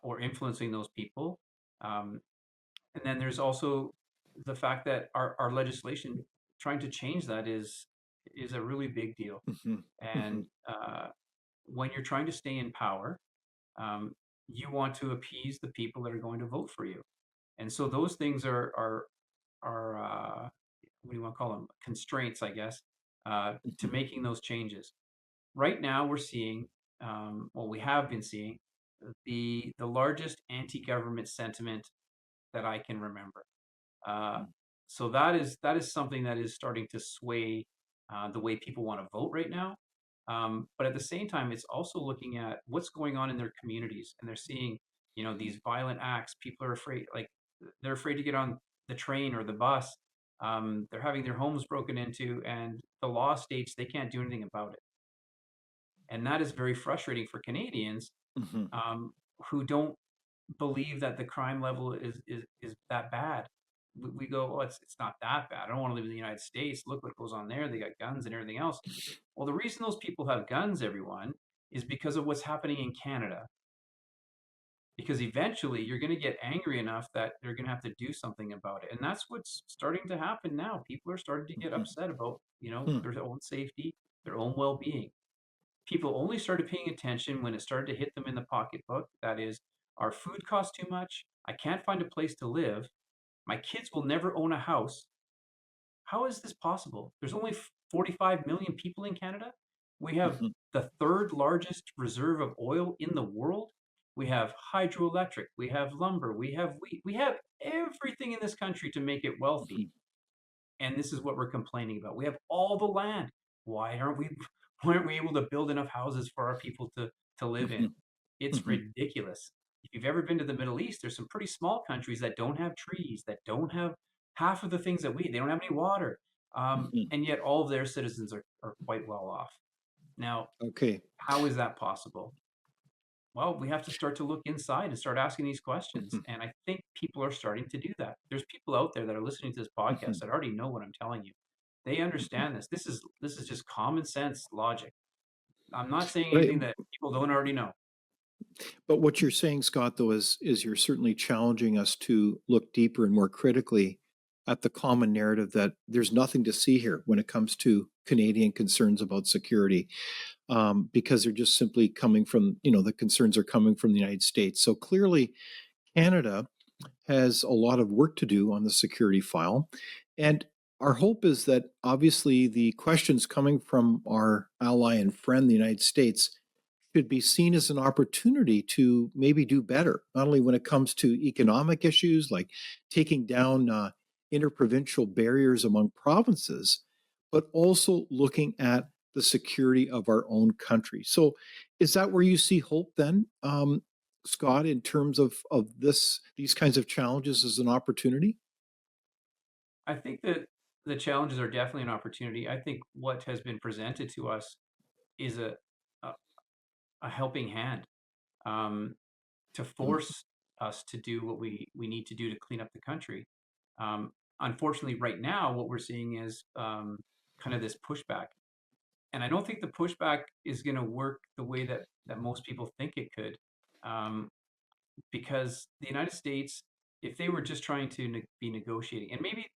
Speaker 3: or influencing those people. Um, and then there's also the fact that our legislation trying to change that is a really big deal.
Speaker 1: Hmm. Hmm.
Speaker 3: And when you're trying to stay in power, um, you want to appease the people that are going to vote for you. And so those things are what do you want to call them? Constraints, I guess, to making those changes. Right now, we're seeing, well, we have been seeing the largest anti-government sentiment that I can remember. Uh, so that is something that is starting to sway the way people want to vote right now. But at the same time, it's also looking at what's going on in their communities, and they're seeing, these violent acts. People are afraid, like they're afraid to get on the train or the bus. They're having their homes broken into, and the law states they can't do anything about it. And that is very frustrating for Canadians
Speaker 1: Hmm.
Speaker 3: um, who don't believe that the crime level is that bad. We go, oh, it's not that bad. I don't want to live in the United States. Look what goes on there. They got guns and everything else. Well, the reason those people have guns, everyone, is because of what's happening in Canada. Because eventually you're going to get angry enough that they're going to have to do something about it. And that's what's starting to happen now. People are starting to get upset about,
Speaker 1: Hmm.
Speaker 3: their own safety, their own well-being. People only started paying attention when it started to hit them in the pocketbook. That is, our food costs too much. I can't find a place to live. My kids will never own a house. How is this possible? There's only 45 million people in Canada. We have
Speaker 1: Hmm.
Speaker 3: the third largest reserve of oil in the world. We have hydroelectric. We have lumber. We have wheat. We have everything in this country to make it wealthy.
Speaker 1: Hmm.
Speaker 3: And this is what we're complaining about. We have all the land. Why aren't we why aren't we able to build enough houses for our people to live in?
Speaker 1: Hmm.
Speaker 3: It's
Speaker 1: Hmm.
Speaker 3: ridiculous. If you've ever been to the Middle East, there's some pretty small countries that don't have trees, that don't have half of the things that they don't have any water.
Speaker 1: Hmm.
Speaker 3: And yet all of their citizens are quite well off. Now,
Speaker 1: Okay.
Speaker 3: how is that possible? Well, we have to start to look inside and start asking these questions.
Speaker 1: Hmm.
Speaker 3: And I think people are starting to do that. There's people out there that are listening to this
Speaker 1: Hmm.
Speaker 3: podcast that already know what I'm telling you. They
Speaker 1: Hmm.
Speaker 3: understand this. This is just common sense logic. I'm not saying
Speaker 1: But I,
Speaker 3: anything that people don't already know.
Speaker 1: but what you're saying, Scott, though, is you're certainly challenging us to look deeper and more critically at the common narrative that there's nothing to see here when it comes to Canadian concerns about security, because they're just simply coming from, the concerns are coming from the United States. So clearly, Canada has a lot of work to do on the security file. And our hope is that obviously the questions coming from our ally and friend, the United States, should be seen as an opportunity to maybe do better, not only when it comes to economic issues like taking down interprovincial barriers among provinces, but also looking at the security of our own country. So, is that where you see hope then, Scott, in terms of these kinds of challenges as an opportunity?
Speaker 3: I think that the challenges are definitely an opportunity. I think what has been presented to us is a, a helping hand, um, to
Speaker 1: Mm,
Speaker 3: force us to do what we need to do to clean up the country. Unfortunately, right now, what we're seeing is kind of this pushback. And I don't think the pushback is going to work the way that most people think it could, um, because the United States, if they were just trying to be negotiating, and maybe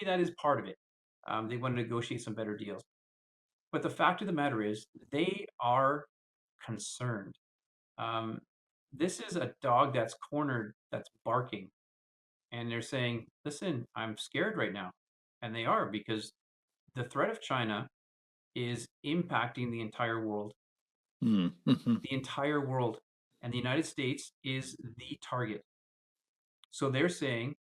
Speaker 3: that is part of it, they want to negotiate some better deals. But the fact of the matter is, they are concerned. Um, this is a dog that's cornered, that's barking, and they're saying, "Listen, I'm scared right now," and they are, because the threat of China is impacting the entire world,
Speaker 1: mm, mhm,
Speaker 3: the entire world, and the United States is the target. So they're saying,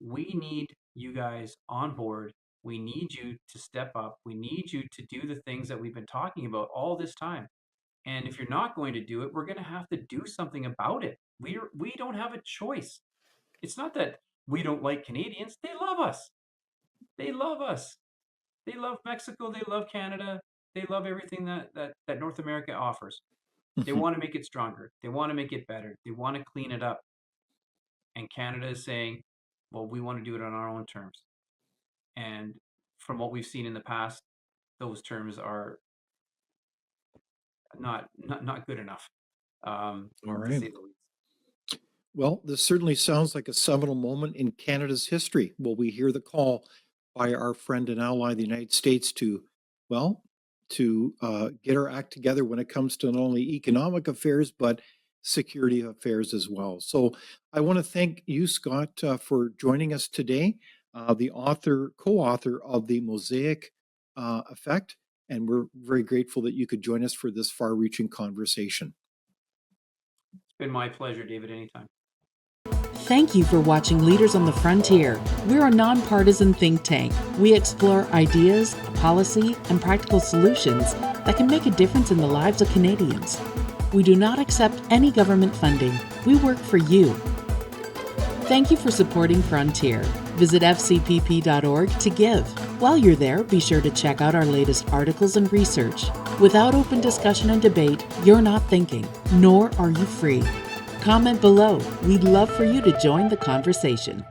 Speaker 3: we need you guys on board. We need you to step up. We need you to do the things that we've been talking about all this time. And if you're not going to do it, we're going to have to do something about it. We don't have a choice. It's not that we don't like Canadians. They love us. They love us. They love Mexico. They love Canada. They love everything that North America offers. They
Speaker 1: mhm.
Speaker 3: want to make it stronger. They want to make it better. They want to clean it up. And Canada is saying, well, we want to do it on our own terms. And from what we've seen in the past, those terms are not good enough,
Speaker 1: All
Speaker 3: to
Speaker 1: right.
Speaker 3: say the least.
Speaker 1: Well, this certainly sounds like a seminal moment in Canada's history. Will we hear the call by our friend and ally, the United States, to, well, to get our act together when it comes to not only economic affairs, but security affairs as well. So I want to thank you, Scott, for joining us today, the co author of The Mosaic Effect. And we're very grateful that you could join us for this far reaching conversation.
Speaker 3: It's been my pleasure, David, anytime.
Speaker 2: Thank you for watching Leaders on the Frontier. We're a nonpartisan think tank. We explore ideas, policy, and practical solutions that can make a difference in the lives of Canadians. We do not accept any government funding. We work for you. Thank you for supporting Frontier. Visit fcpp.org to give. While you're there, be sure to check out our latest articles and research. Without open discussion and debate, you're not thinking, nor are you free. Comment below. We'd love for you to join the conversation.